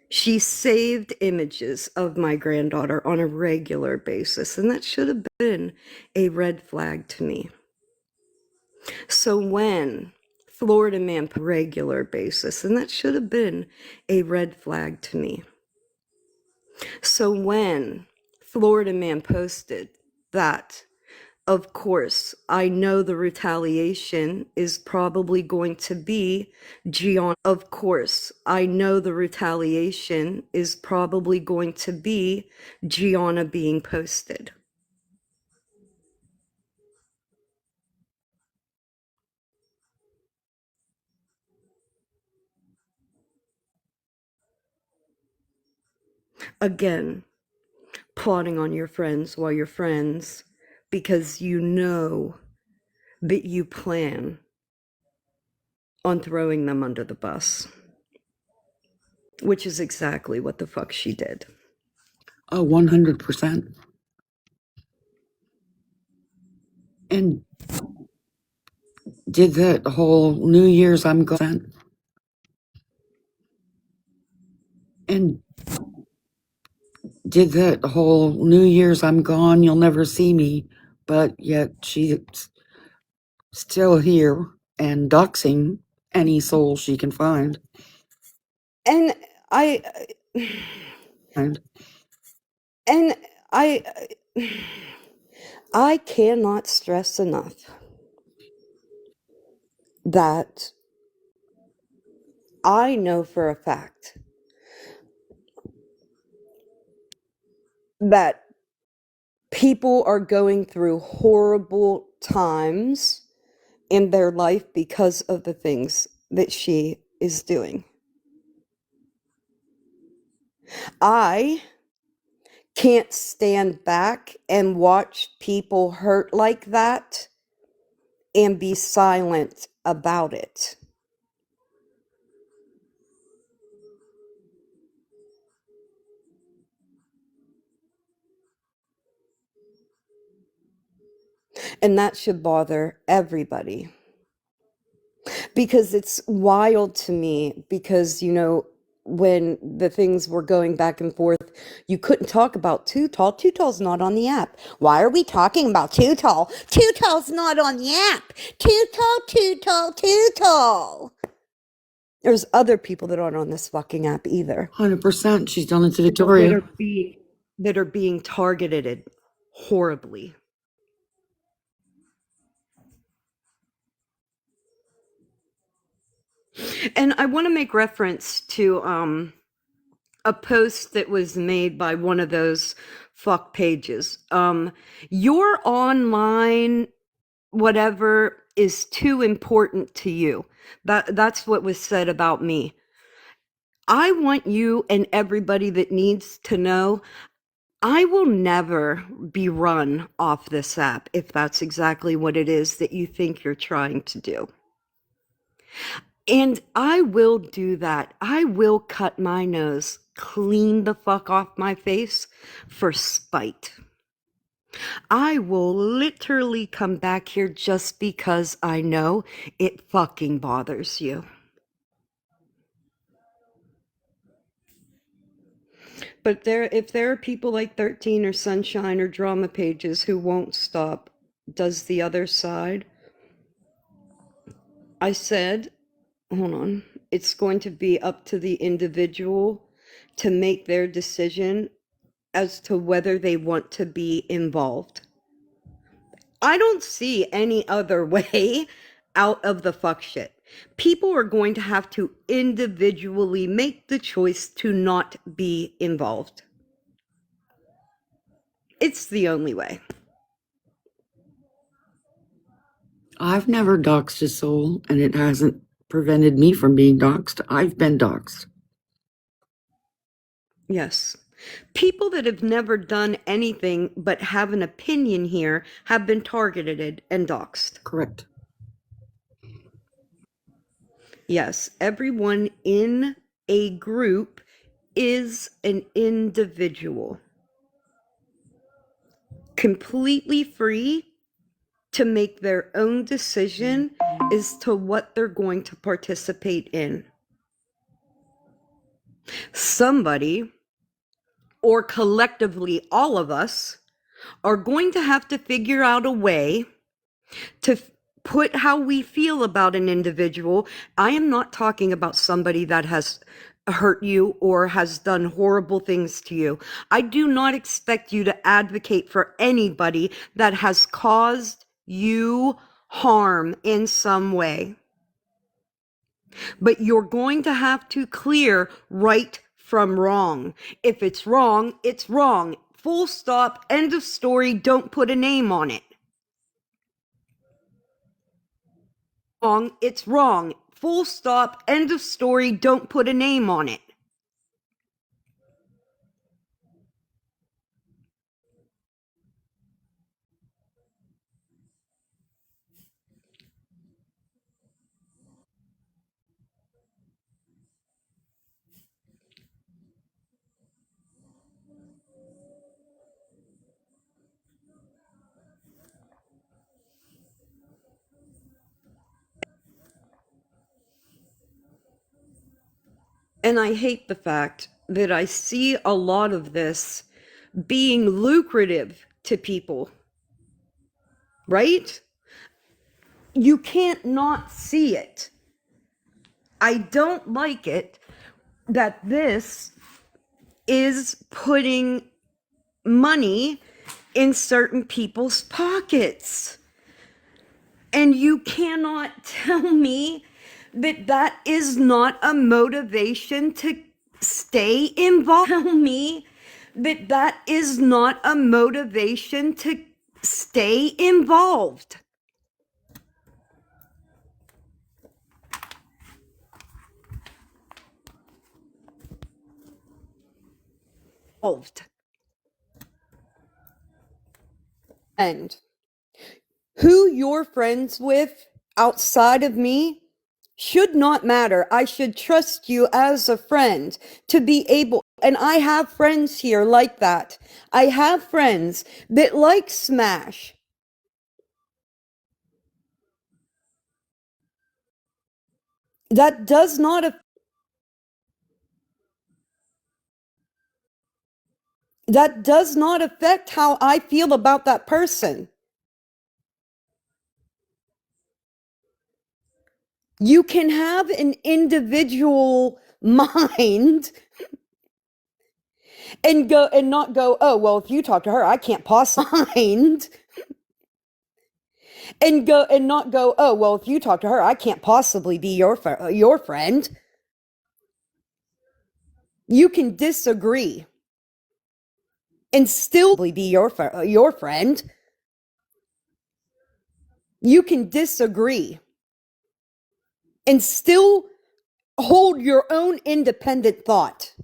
she saved images of my granddaughter on a regular basis, and that should have been a red flag to me. So when Florida Man regular basis, and that should have been a red flag to me. So when Florida Man posted that, of course, I know the retaliation is probably going to be Gianna. Of course, I know the retaliation is probably going to be Gianna being posted. Again, plotting on your friends while you're friends because you know that you plan on throwing them under the bus, which is exactly what the fuck she did. Oh, 100%. And did that whole New Year's I'm gone. And did that whole New Year's I'm gone, you'll never see me. But yet she's still here and doxing any soul she can find. And I And and I cannot stress enough that I know for a fact that people are going through horrible times in their life because of the things that she is doing. I can't stand back and watch people hurt like that and be silent about it. And that should bother everybody. Because it's wild to me because, you know, when the things were going back and forth, you couldn't talk about Too Tall. Too Tall's not on the app. Why are we talking about Too Tall? Too Tall's not on the app. Too Tall, Too Tall, Too Tall. There's other people that aren't on this fucking app either 100%, she's done it to that Victoria. are being targeted horribly. And I want to make reference to a post that was made by one of those fuck pages. Your online whatever is too important to you. That's what was said about me. I want you and everybody that needs to know I will never be run off this app if that's exactly what it is that you think you're trying to do. And I will do that. I will cut my nose clean the fuck off my face for spite. I will literally come back here just because I know it fucking bothers you. But if there are people like 13 or Sunshine or Drama Pages who won't stop, does the other side? I said, hold on, it's going to be up to the individual to make their decision as to whether they want to be involved. I don't see any other way out of the fuck shit. People are going to have to individually make the choice to not be involved. It's the only way. I've never doxed a soul, and it hasn't prevented me from being doxed. I've been doxed. Yes. People that have never done anything but have an opinion here have been targeted and doxed. Correct. Yes, everyone in a group is an individual, completely free to make their own decision as to what they're going to participate in. Somebody, or collectively all of us, are going to have to figure out a way to put how we feel about an individual. I am not talking about somebody that has hurt you or has done horrible things to you. I do not expect you to advocate for anybody that has caused you harm in some way. But you're going to have to clear right from wrong. If it's wrong, it's wrong. Full stop, end of story, don't put a name on it. Wrong, it's wrong. Full stop, end of story, don't put a name on it. And I hate the fact that I see a lot of this being lucrative to people, right? You can't not see it. I don't like it that this is putting money in certain people's pockets. And you cannot tell me that that is not a motivation to stay involved. Tell me that that is not a motivation to stay involved. And who you're friends with outside of me should not matter. I should trust you as a friend to be able, and I have friends here like that. I have friends that like Smash. That does not affect how I feel about that person. You can have an individual mind and go and not go, oh, well, if you talk to her, I can't possibly mind. And go and not go, oh, well, if you talk to her, I can't possibly be your friend. You can disagree and still be your friend. You can disagree and still hold your own independent thought.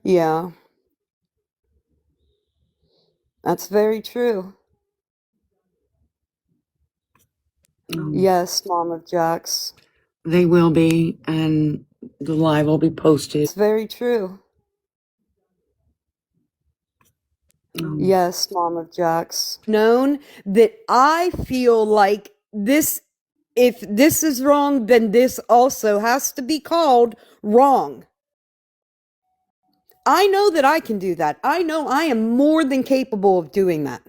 Yeah, that's very true. Yes, Mom of Jax. They will be, and the live will be posted. It's very true. Yes, Mom of Jax. Known that I feel like this, if this is wrong, then this also has to be called wrong. I know that I can do that. I know I am more than capable of doing that.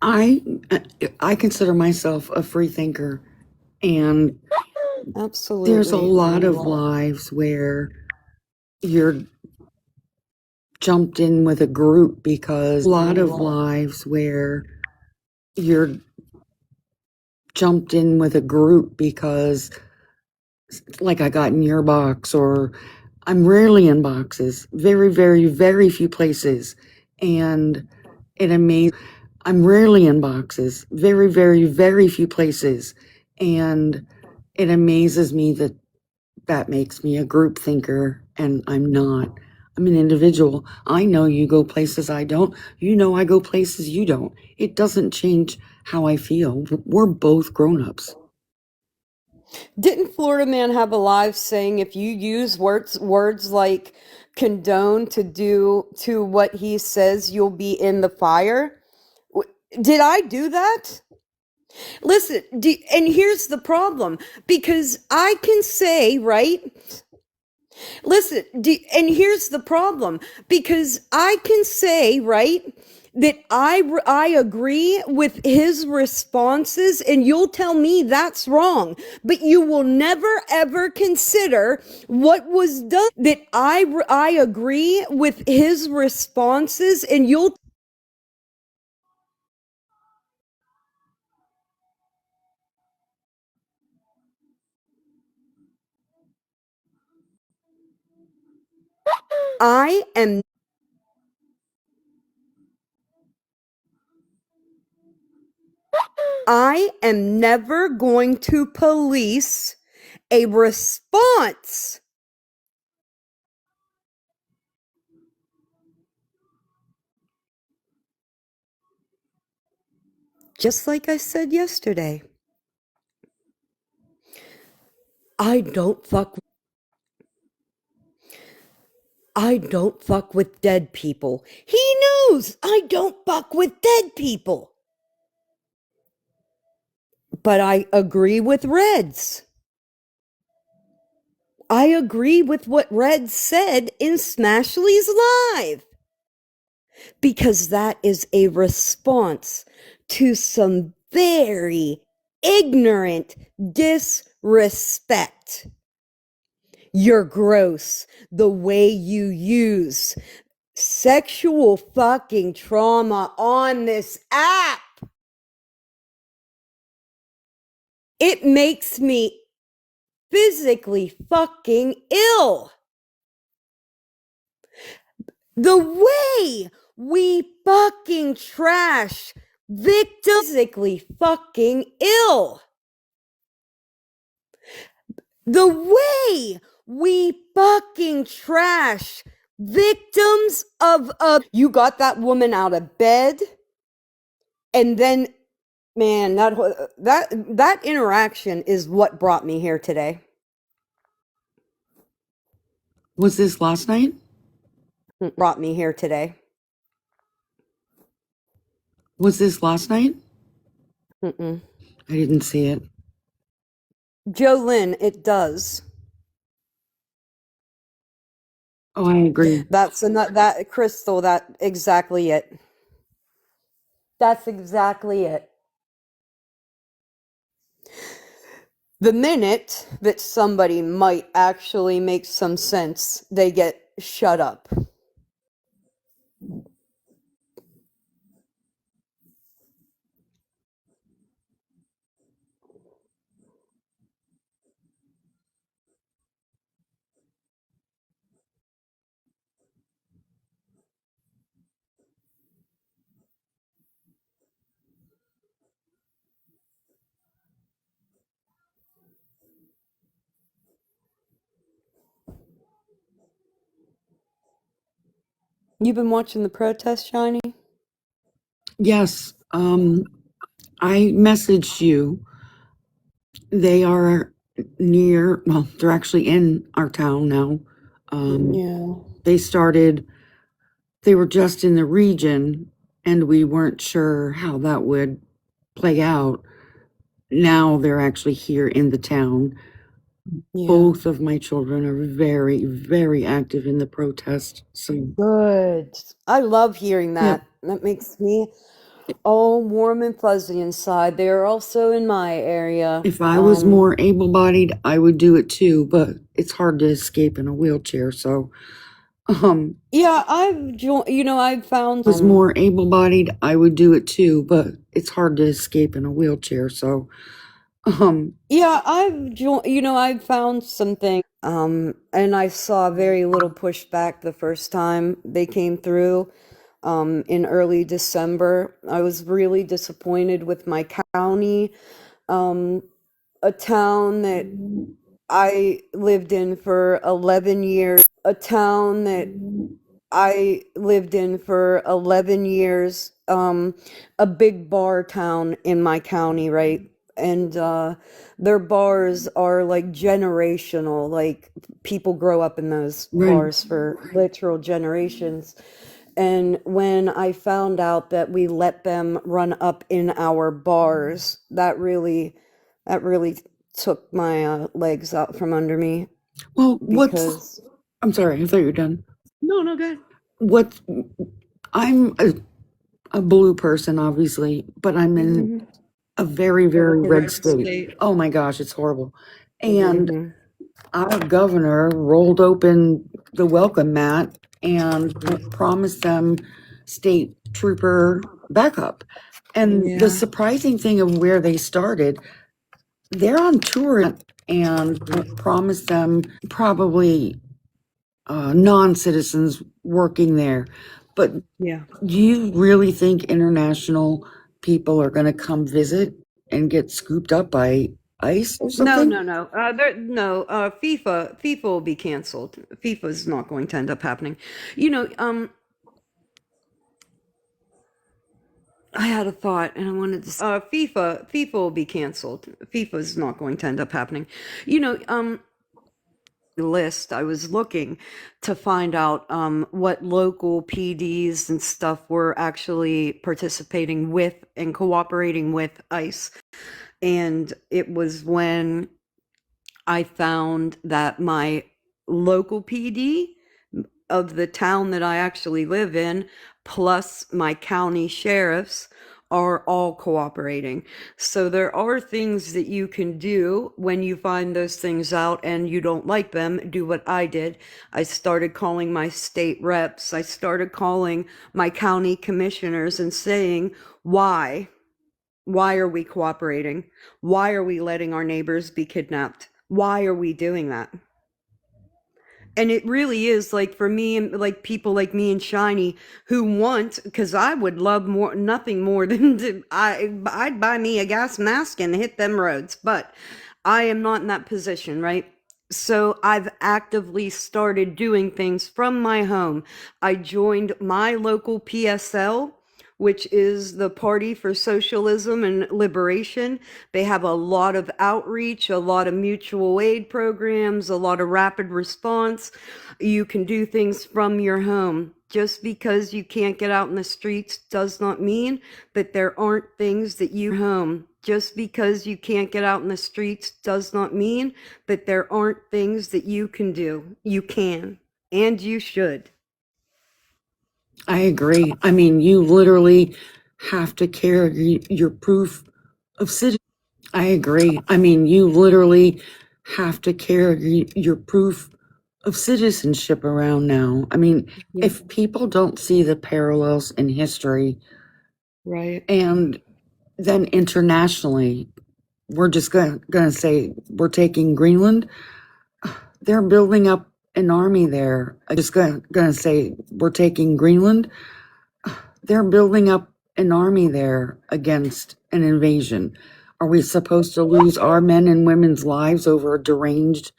I consider myself a free thinker, and Absolutely. there's a lot of lives where you're jumped in with a group because like I got in your box, or I'm rarely in boxes, very, very, very few places. And it amazes, I'm rarely in boxes, very, very, very few places. And it amazes me that that makes me a group thinker, and I'm not. I'm an individual. I know you go places I don't. You know I go places you don't. It doesn't change how I feel. We're both grown-ups. Didn't Florida Man have a live saying if you use words like condone to what he says, you'll be in the fire? Did I do that? Listen, and here's the problem, because I can say, right? Listen, and here's the problem, because I can say, right, that I agree with his responses, and you'll tell me that's wrong, but you will never ever consider what was done. That I agree with his responses, and you'll I am I am never going to police a response. just like I said yesterday, I don't fuck with dead people. He knows I don't fuck with dead people. But I agree with Reds. I agree with what Reds said in Smashly's Live. Because that is a response to some very ignorant disrespect. You're gross. The way you use sexual fucking trauma on this app. It makes me physically fucking ill. The way we fucking trash victims physically fucking ill. The way we fucking trash victims of you got that woman out of bed, and then man, that interaction is what brought me here today. Was this last night? Brought me here today. Was this last night? Mm-mm. I didn't see it. Jolynn, it does. Oh, I agree. That's that Crystal. That exactly it. That's exactly it. The minute that somebody might actually make some sense, they get shut up. You've been watching the protest, Shiny? Yes. I messaged you. They are near, well, they're actually in our town now. Yeah. They were just in the region and we weren't sure how that would play out. Now they're actually here in the town. Yeah. Both of my children are very, very active in the protest. So Good. I love hearing that. That makes me all warm and fuzzy inside. They are also in my area. if I was more able-bodied, I would do it too, but it's hard to escape in a wheelchair. So, yeah, I've found was more able-bodied, I would do it too, but it's hard to escape in a wheelchair. So, yeah, I've found some things, and I saw very little pushback the first time they came through, in early December. I was really disappointed with my county, a town that I lived in for 11 years, a big bar town in my county, right? And their bars are like generational, like people grow up in those Right. bars for literal generations. And when I found out that we let them run up in our bars, that really took my legs out from under me. well, Because I'm sorry, I thought you were done. no, good. I'm a blue person, obviously, but I'm in a very, very red state. Oh my gosh, it's horrible. And our governor rolled open the welcome mat and promised them state trooper backup. And the surprising thing of where they started, they're on tour and promised them probably non-citizens working there. But Yeah. do you really think international people are going to come visit and get scooped up by ICE or something? No. FIFA will be canceled. FIFA is not going to end up happening. I had a thought and I wanted to FIFA will be canceled. FIFA is not going to end up happening. You know, list I was looking to find out what local PDs and stuff were actually participating with and cooperating with ICE. And it was when I found that my local PD of the town that I actually live in, plus my county sheriffs, are all cooperating. So there are things that you can do when you find those things out and you don't like them. Do what I did. I started calling my state reps. I started calling my county commissioners and saying, why? Why are we cooperating? Why are we letting our neighbors be kidnapped? Why are we doing that? And it really is like for me and like people like me and Shiny who want, because I would love nothing more than I'd buy me a gas mask and hit them roads, but I am not in that position, right? So I've actively started doing things from my home. I joined my local PSL, which is the Party for Socialism and Liberation. They have a lot of outreach, a lot of mutual aid programs, a lot of rapid response. You can do things from your home. Just because you can't get out in the streets does not mean that there aren't things that you home. Just because you can't get out in the streets does not mean that there aren't things that you can do. You can, and you should. I agree. I mean, you literally have to carry your proof of citizenship. I agree. I mean, you literally have to carry your proof of citizenship around now. I mean, if people don't see the parallels in history, Right. and then internationally, we're just gonna say we're taking Greenland. They're building up an army there. I'm just gonna say we're taking Greenland. They're building up an army there against an invasion. Are we supposed to lose our men and women's lives over a deranged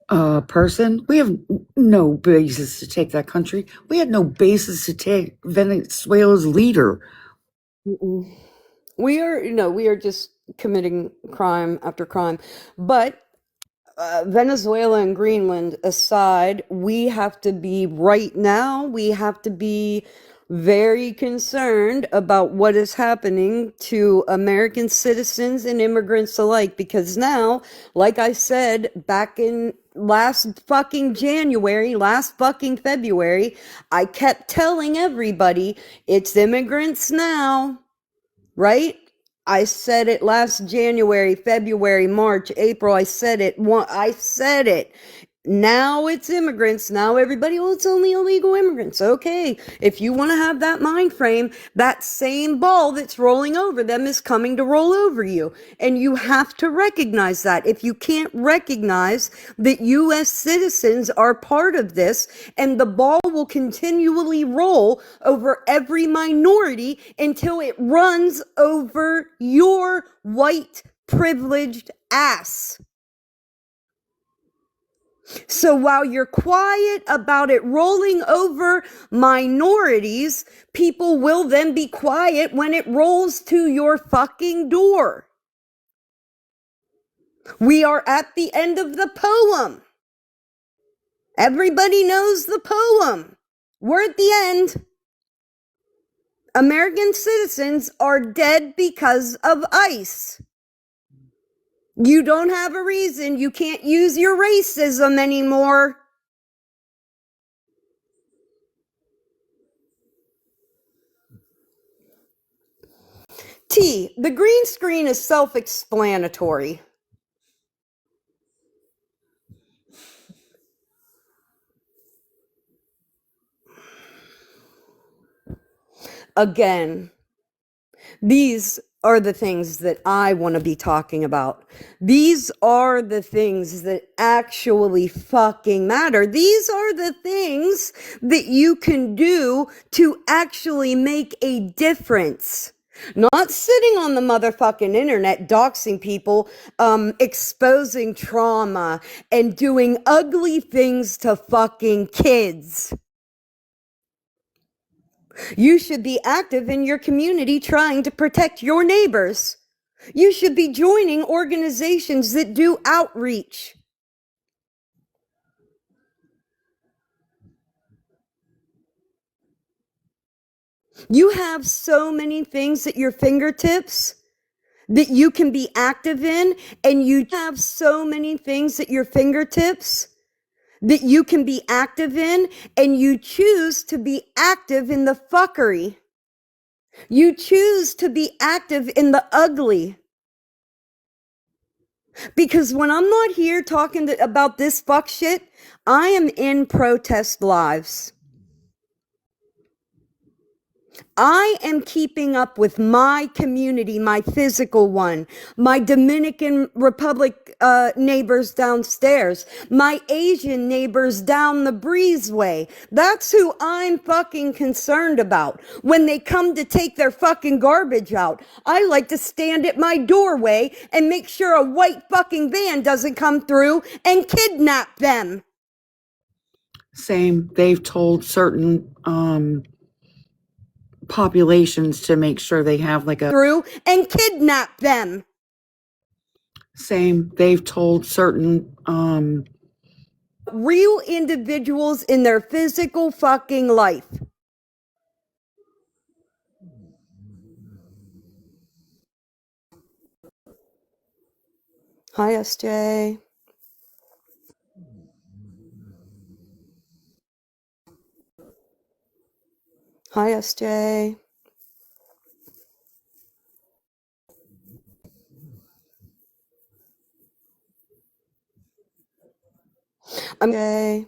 person? We have no basis to take that country. We had no basis to take Venezuela's leader. Mm-mm. We are just committing crime after crime. But Venezuela and Greenland aside, we have to be right now, we have to be very concerned about what is happening to American citizens and immigrants alike. Because now, like I said back in last fucking January, last fucking February, I kept telling everybody it's immigrants now, right? I said it last January, February, March, April. I said it. I said it. Now it's immigrants. Now everybody, well, it's only illegal immigrants. Okay. If you want to have that mind frame, that same ball that's rolling over them is coming to roll over you. And you have to recognize that. If you can't recognize that U.S. citizens are part of this, and the ball will continually roll over every minority until it runs over your white privileged ass. So while you're quiet about it rolling over minorities, people will then be quiet when it rolls to your fucking door. We are at the end of the poem. Everybody knows the poem. We're at the end. American citizens are dead because of ICE. You don't have a reason. You can't use your racism anymore. T, the green screen is self-explanatory. Again, these are the things that I want to be talking about. These are the things that actually fucking matter. These are the things that you can do to actually make a difference. Not sitting on the motherfucking internet doxing people, exposing trauma and doing ugly things to fucking kids. You should be active in your community trying to protect your neighbors. You should be joining organizations that do outreach. You have so many things at your fingertips that you can be active in, and you have so many things at your fingertips that you can be active in, and you choose to be active in the fuckery. You choose to be active in the ugly. Because when I'm not here talking about this fuck shit, I am in protest lives. I am keeping up with my community, my physical one, my Dominican Republic neighbors downstairs, my Asian neighbors down the breezeway. That's who I'm fucking concerned about. When they come to take their fucking garbage out, I like to stand at my doorway and make sure a white fucking van doesn't come through and kidnap them. Same. They've told certain populations to make sure they have like a Through and kidnap them. same. They've told certain Real individuals in their physical fucking life. Hi, SJ. Hi, SJ. I'm okay.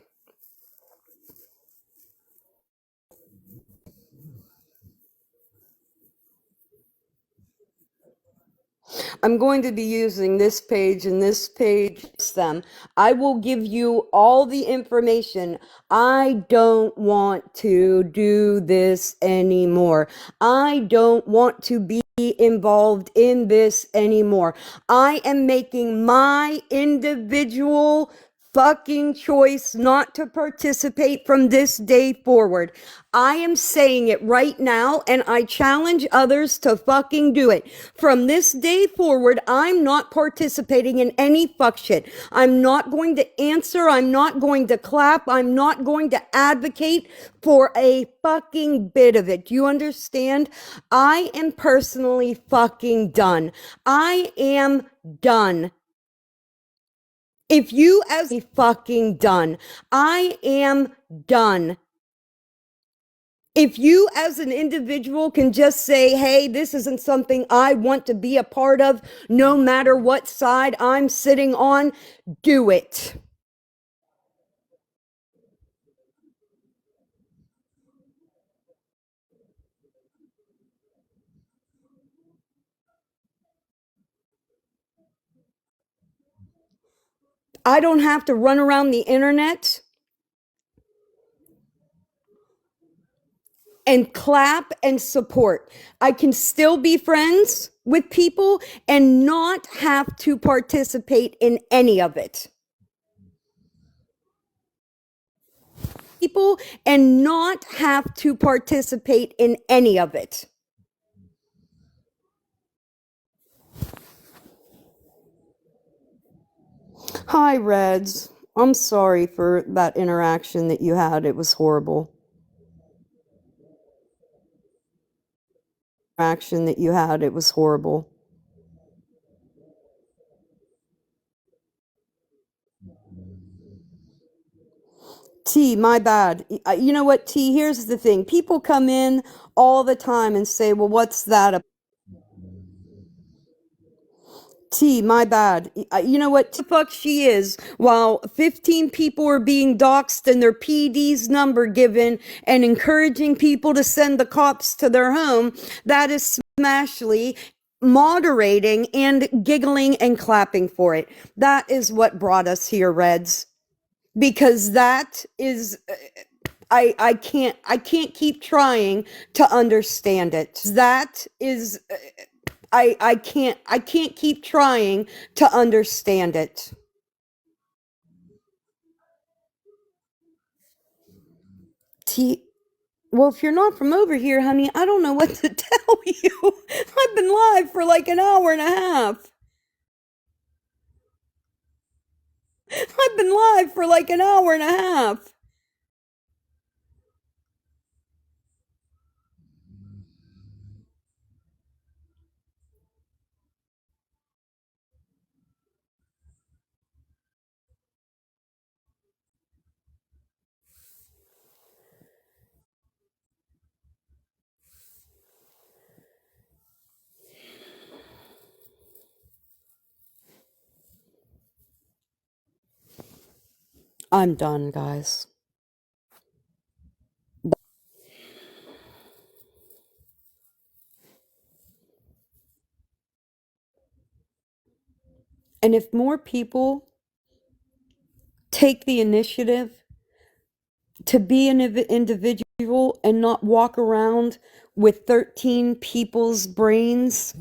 I'm going to be using this page and this page them. I will give you all the information. I don't want to do this anymore. I don't want to be involved in this anymore. I am making my individual fucking choice not to participate from this day forward. I am saying it right now, and I challenge others to fucking do it. From this day forward, I'm not participating in any fuck shit. I'm not going to answer. I'm not going to clap. I'm not going to advocate for a fucking bit of it. Do you understand? I am personally fucking done. I am done. If you as a fucking done, I am done. If you as an individual can just say, hey, this isn't something I want to be a part of, no matter what side I'm sitting on, do it. I don't have to run around the internet and clap and support. I can still be friends with people and not have to participate in any of it. People and not have to participate in any of it. Hi, Reds. I'm sorry for that interaction that you had. It was horrible. Interaction that you had. It was horrible. T, my bad. You know what, T? Here's the thing. People come in all the time and say, well, what's that? T, my bad. You know what the fuck she is? While 15 people are being doxxed and their PD's number given and encouraging people to send the cops to their home, that is Smashley moderating and giggling and clapping for it. That is what brought us here, Reds. Because that is I can't keep trying to understand it. That is I can't keep trying to understand it. T Well, if you're not from over here, honey, I don't know what to tell you. I've been live for like an hour and a half. I've been live for like an hour and a half. I'm done, guys. And if more people take the initiative to be an individual and not walk around with 13 people's brains,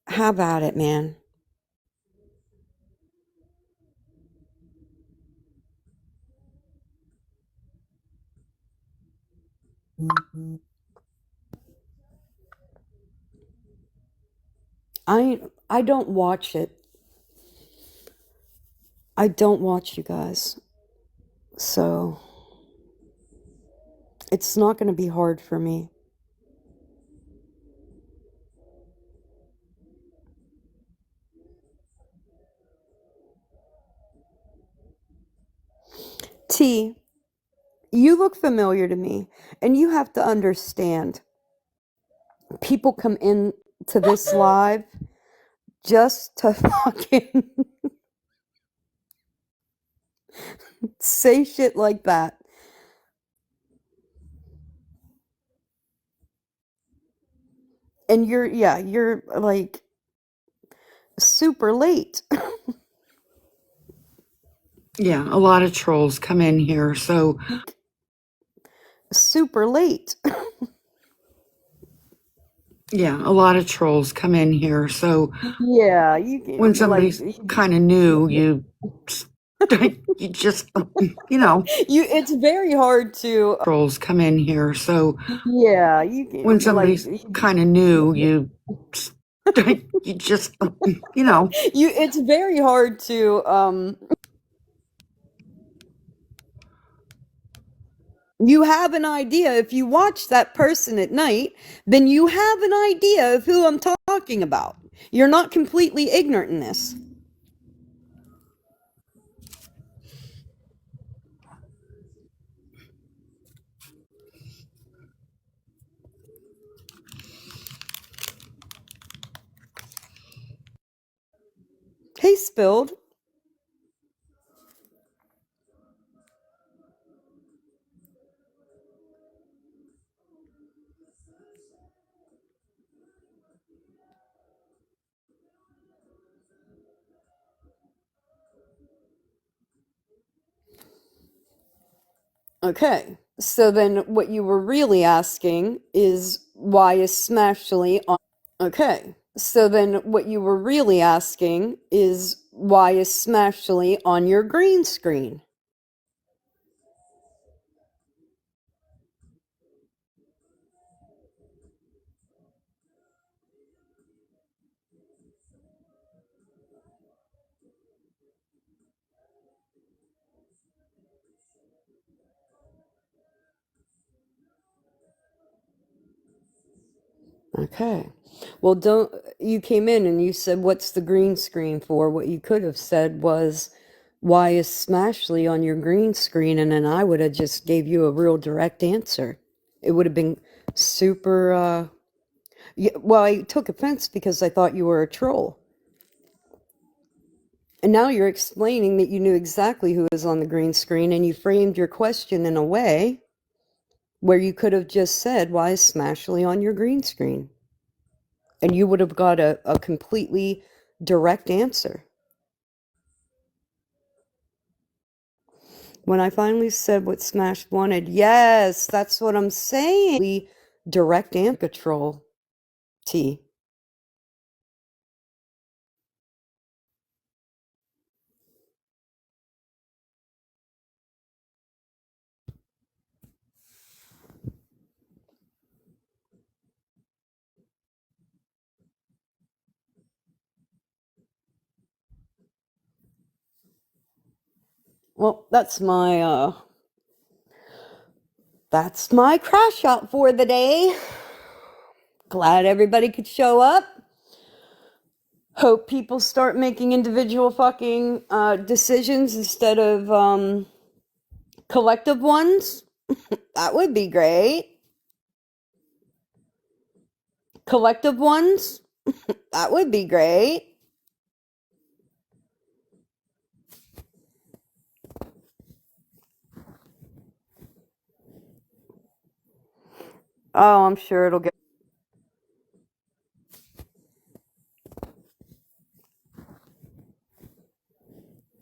have at it, man. I don't watch it. I don't watch you guys. So it's not going to be hard for me. T, you look familiar to me, and you have to understand people come in to this live just to fucking say shit like that. And you're like super late. Yeah, a lot of trolls come in here, so Super late. yeah, a lot of trolls come in here, so Yeah, you can, when somebody's like, kind of new, you you just it's very hard to, trolls come in here, so yeah, you can, when like, somebody's kind of new, you just it's very hard to, you have an idea. If you watch that person at night, then you have an idea of who I'm talking about. You're not completely ignorant in this. Hey, Spilled. Okay, so then what you were really asking is why is Smashly on. Okay, so then what you were really asking is why is Smashly on your green screen? Okay. Well, don't you came in and you said what's the green screen for? What you could have said was why is Smashly on your green screen, and then I would have just gave you a real direct answer. It would have been super yeah, well, I took offense because I thought you were a troll. And now you're explaining that you knew exactly who was on the green screen, and you framed your question in a way where you could have just said, why is Smashly on your green screen? And you would have got a completely direct answer. When I finally said what Smash wanted, yes, that's what I'm saying. Direct and control, T. Well, that's my crash out for the day. Glad everybody could show up. Hope people start making individual fucking decisions instead of collective ones. That would be great. Collective ones. That would be great. Oh, I'm sure it'll get.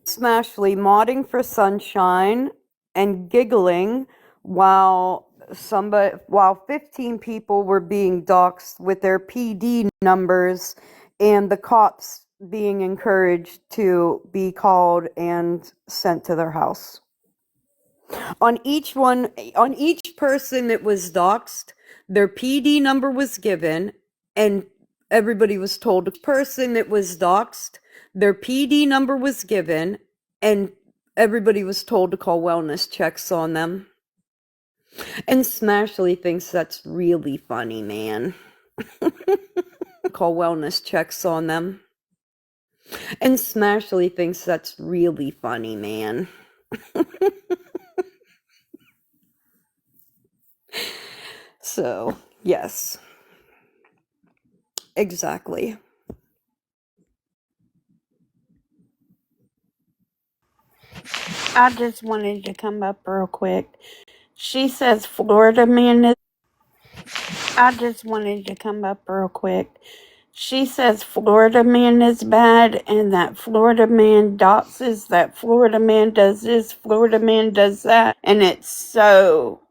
Smashly modding for Sunshine and giggling while 15 people were being doxxed with their PD numbers and the cops being encouraged to be called and sent to their house. On each person that was doxxed, their PD number was given and everybody was told person that was doxxed, their PD number was given and everybody was told to call wellness checks on them. And Smashly thinks that's really funny, man. Call wellness checks on them. And Smashly thinks that's really funny, man. So, yes. Exactly. I just wanted to come up real quick. She says Florida man is. I just wanted to come up real quick. She says Florida man is bad and that Florida man doxes, that Florida man does this, Florida man does that. And it's so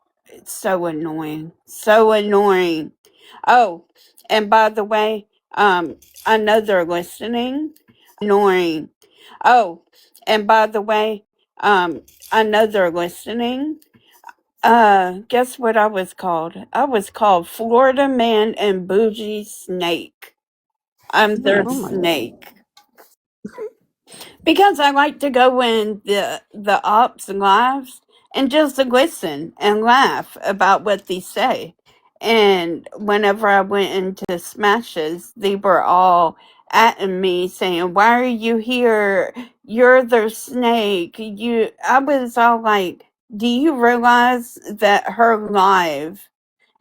annoying. So annoying. Oh, and by the way, I know they're listening. Annoying. Oh, and by the way, I know they're listening. Guess what I was called? I was called Florida Man and Bougie Snake. I'm their snake. Because I like to go in the ops lives and just listen and laugh about what they say. And whenever I went into smashes, they were all at me saying, "Why are you here? You're their snake." I was all like, "Do you realize that her live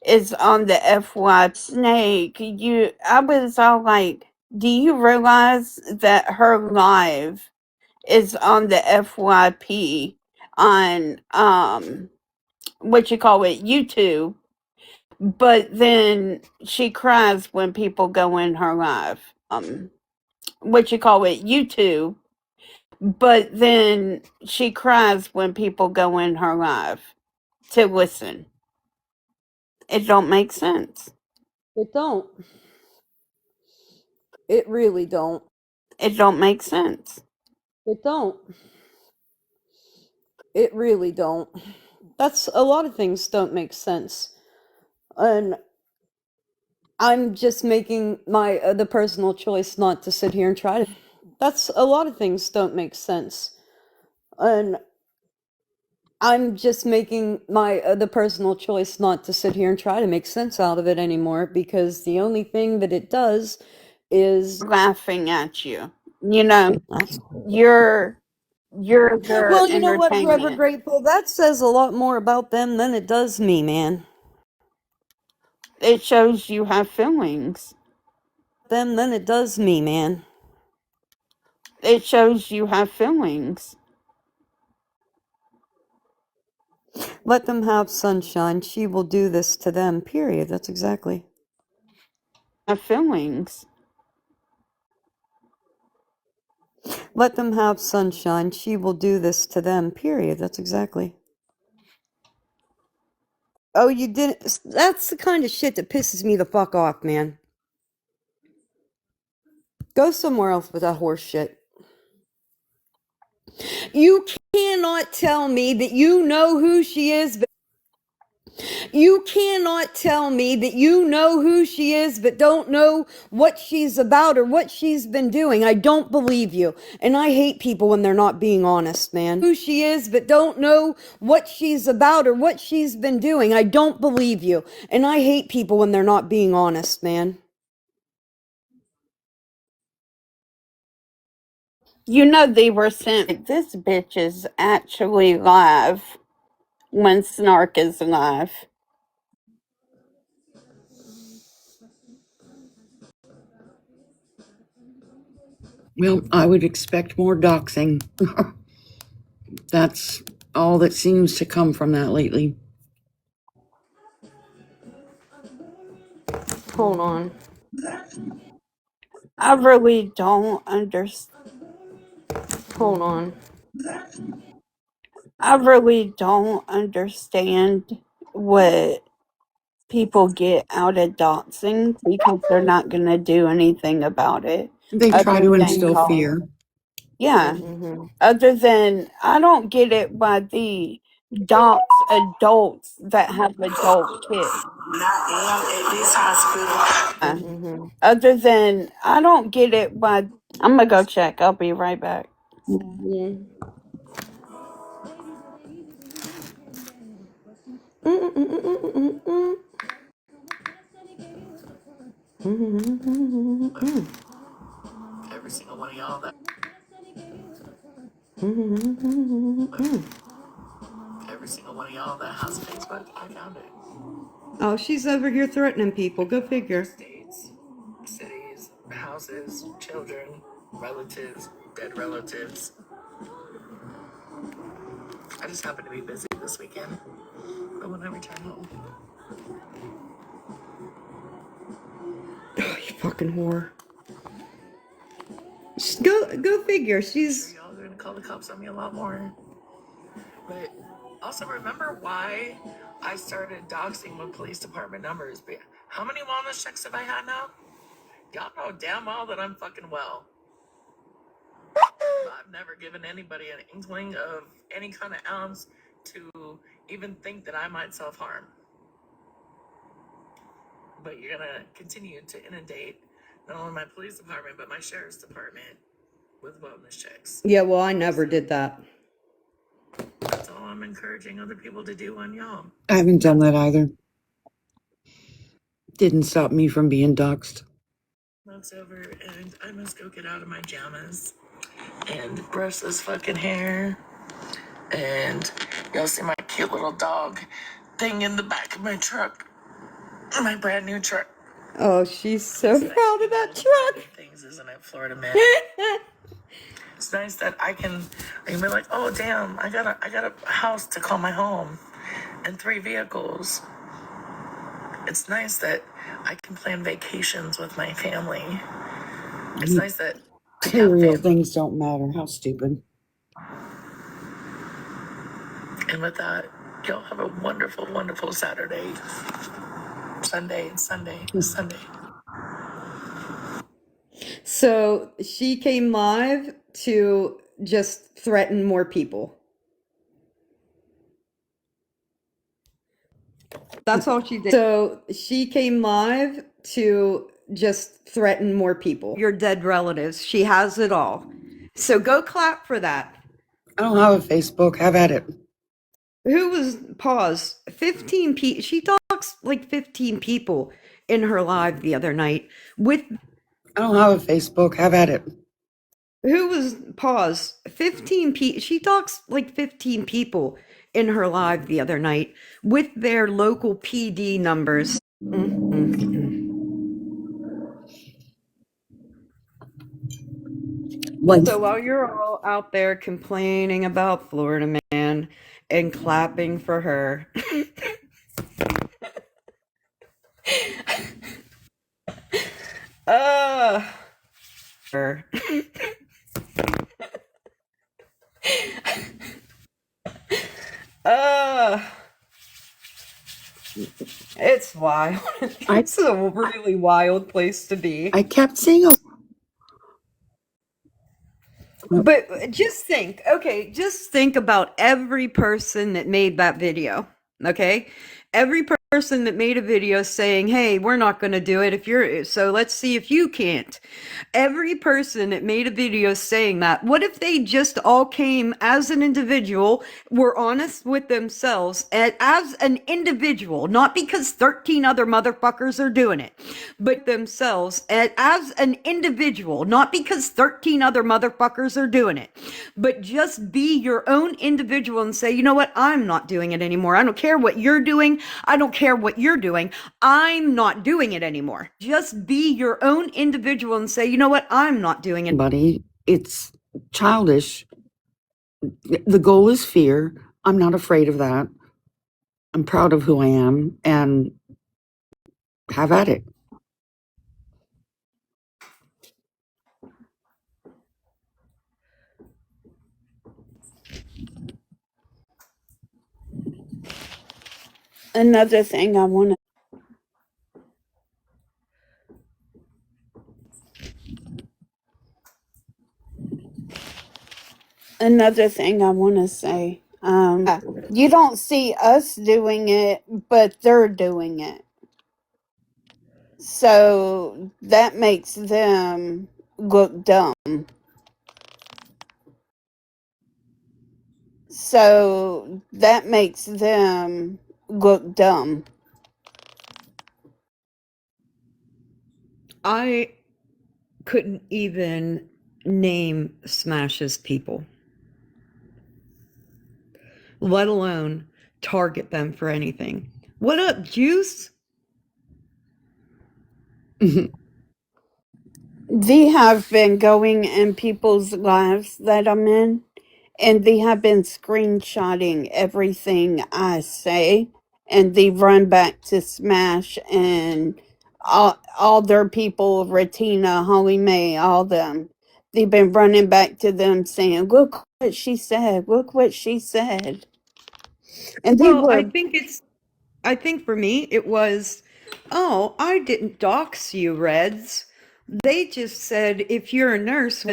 is on the FY snake?" I was all like, "Do you realize that her live is on the FYP on what you call it, YouTube?" But then she cries when people go in her live. What you call it, YouTube. But then she cries when people go in her live to listen. It don't make sense. It don't. It really don't. It don't make sense. It don't. It really don't. That's a lot of things don't make sense. And I'm just making my the personal choice not to sit here and try to. That's a lot of things don't make sense. And I'm just making my the personal choice not to sit here and try to make sense out of it anymore because the only thing that it does is Laughing at you. You know, you're their well, you know what, Forever entertainment. Grateful, that says a lot more about them than it does me, man. It shows you have feelings. Them than it does me, man. It shows you have feelings. Let them have sunshine. She will do this to them, period. That's exactly. Have feelings. Let them have sunshine. She will do this to them, period. That's exactly. Oh, you didn't. That's the kind of shit that pisses me the fuck off, man. Go somewhere else with that horse shit. You cannot tell me that you know who she is. You cannot tell me that you know who she is but don't know what she's about or what she's been doing. I don't believe you. And I hate people when they're not being honest, man. Who she is but don't know what she's about or what she's been doing. I don't believe you. And I hate people when they're not being honest, man. You know, they were sent, like, this bitch is actually live when Snark is live. Well, I would expect more doxing. That's all that seems to come from that lately. Hold on. I really don't understand. Hold on. I really don't understand what people get out of doxing because they're not going to do anything about it. They try to instill fear. Yeah. Mm-hmm. Other than, I don't get it why the dox adults that have adult kids. Not at this hospital. Mm-hmm. Other than, I don't get it why. I'm going to go check. I'll be right back. Mm-hmm. Every single one of y'all that. Every single one of y'all that has Facebook, I found it. Oh, she's over here threatening people. Go figure. States, cities, houses, children, relatives, dead relatives. I just happened to be busy this weekend. But when I return home, Oh, you fucking whore. Go figure. She's. y'all are gonna call the cops on me a lot more. But also remember why I started doxing with police department numbers. But how many wellness checks have I had now? Y'all know damn well that I'm fucking well. I've never given anybody an inkling of any kind of ounce to even think that I might self-harm. But you're gonna continue to inundate not only my police department, but my sheriff's department with wellness checks. Yeah, well, I never did that. That's all I'm encouraging other people to do on y'all. I haven't done that either. Didn't stop me from being doxed. That's over, and I must go get out of my jammas and brush this fucking hair. And y'all see my cute little dog thing in the back of my truck, my brand new truck. Oh, she's so proud of that truck. Things, isn't it, Florida man? It's nice that I can be like, oh damn, I got a house to call my home and 3 vehicles. It's nice that I can plan vacations with my family. It's nice that Material things don't matter. How stupid. And with that, y'all have a wonderful, wonderful Saturday. Sunday. So she came live to just threaten more people. That's all she did. So she came live to just threaten more people. Your dead relatives. She has it all. So go clap for that. I don't have a Facebook. Have at it. Who was, pause, 15 people. She talks like 15 people in her live the other night with. I don't have a Facebook. Have at it. Who was, pause, 15 people. She talks like 15 people in her live the other night with their local PD numbers. So while you're all out there complaining about Florida man and clapping for her, her. It's wild. It's a really wild place to be. I kept saying, But just think, okay, just think about every person that made that video, okay? Every person person that made a video saying, hey, we're not going to do it so let's see if you can't. Every person that made a video saying that, what if they just all came as an individual, were honest with themselves as an individual, not because 13 other motherfuckers are doing it, but themselves as an individual, not because 13 other motherfuckers are doing it, but just be your own individual and say, you know what, I'm not doing it anymore. I don't care what you're doing. I don't care what you're doing. I'm not doing it anymore. Just be your own individual and say, you know what, I'm not doing it. Buddy, it's childish. The goal is fear. I'm not afraid of that. I'm proud of who I am, and have at it. Another thing I want to say. You don't see us doing it, but they're doing it. So that makes them look dumb. So that makes them look dumb. I couldn't even name Smash's people, let alone target them for anything. What up, Juice? They have been going in people's lives that I'm in, and they have been screenshotting everything I say, and they run back to Smash and all their people, Retina, Holly Mae, all them. They've been running back to them saying, "Look what she said. Look what she said." And they Well, were I think for me, it was, oh, I didn't dox you, Reds. They just said if you're a nurse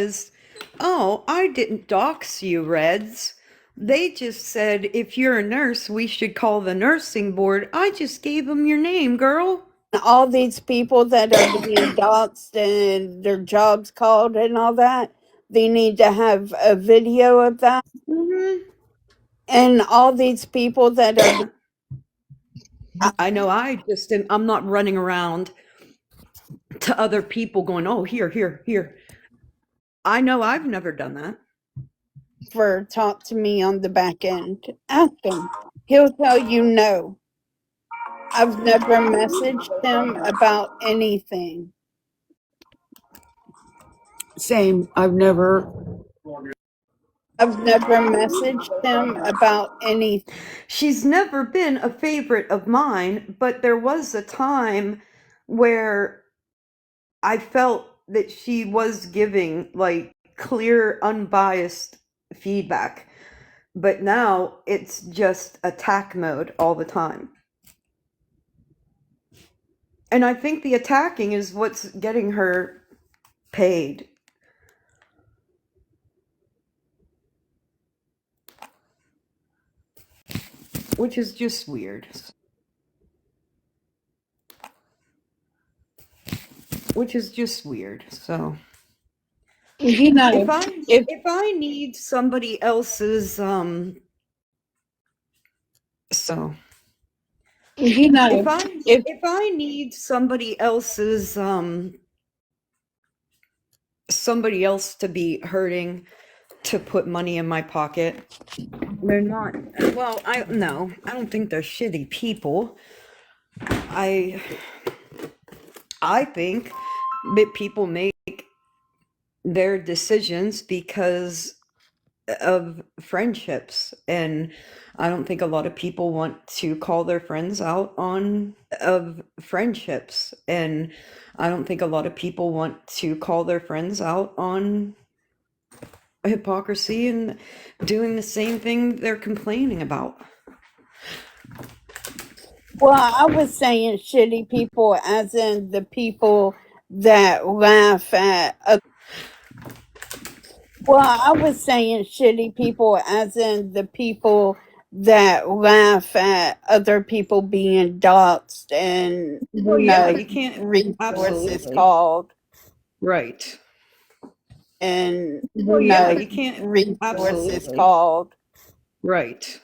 oh, I didn't dox you, Reds. They just said if you're a nurse, we should call the nursing board. I just gave them your name, girl. all these people that are being doxxed and their jobs called and all that. They need to have a video of that. Mm-hmm. And all these people that are I know I'm not running around to other people going, oh, here, here, here. I know I've never done that. for talk to me on the back end. Ask him. He'll tell you no. I've never messaged him about anything. Same. I've never messaged him about anything. She's never been a favorite of mine, but there was a time where I felt that she was giving like clear, unbiased feedback. But now it's just attack mode all the time. And I think the attacking is what's getting her paid. Which is just weird. So You know, if I need somebody else's so if I need somebody else's somebody else to be hurting to put money in my pocket, they're not, well, I don't think they're shitty people. I think that people make their decisions because of friendships, and I don't think a lot of people want to call their friends out on hypocrisy and doing the same thing they're complaining about. well, I was saying shitty people as in the people that laugh at Well, I was saying shitty people as in the people that laugh at other people being doxxed and You can't. resources Absolutely. called Right. and You can't. resources Absolutely. called. Right.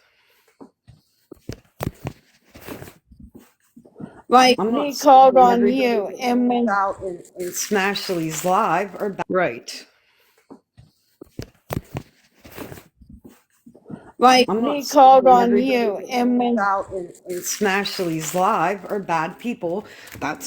Like I'm me not called saying on everybody you that and when goes out and Smashley's live or right. like I'm me not called saying on everybody you that and goes when out and Smashley's live are bad people. That's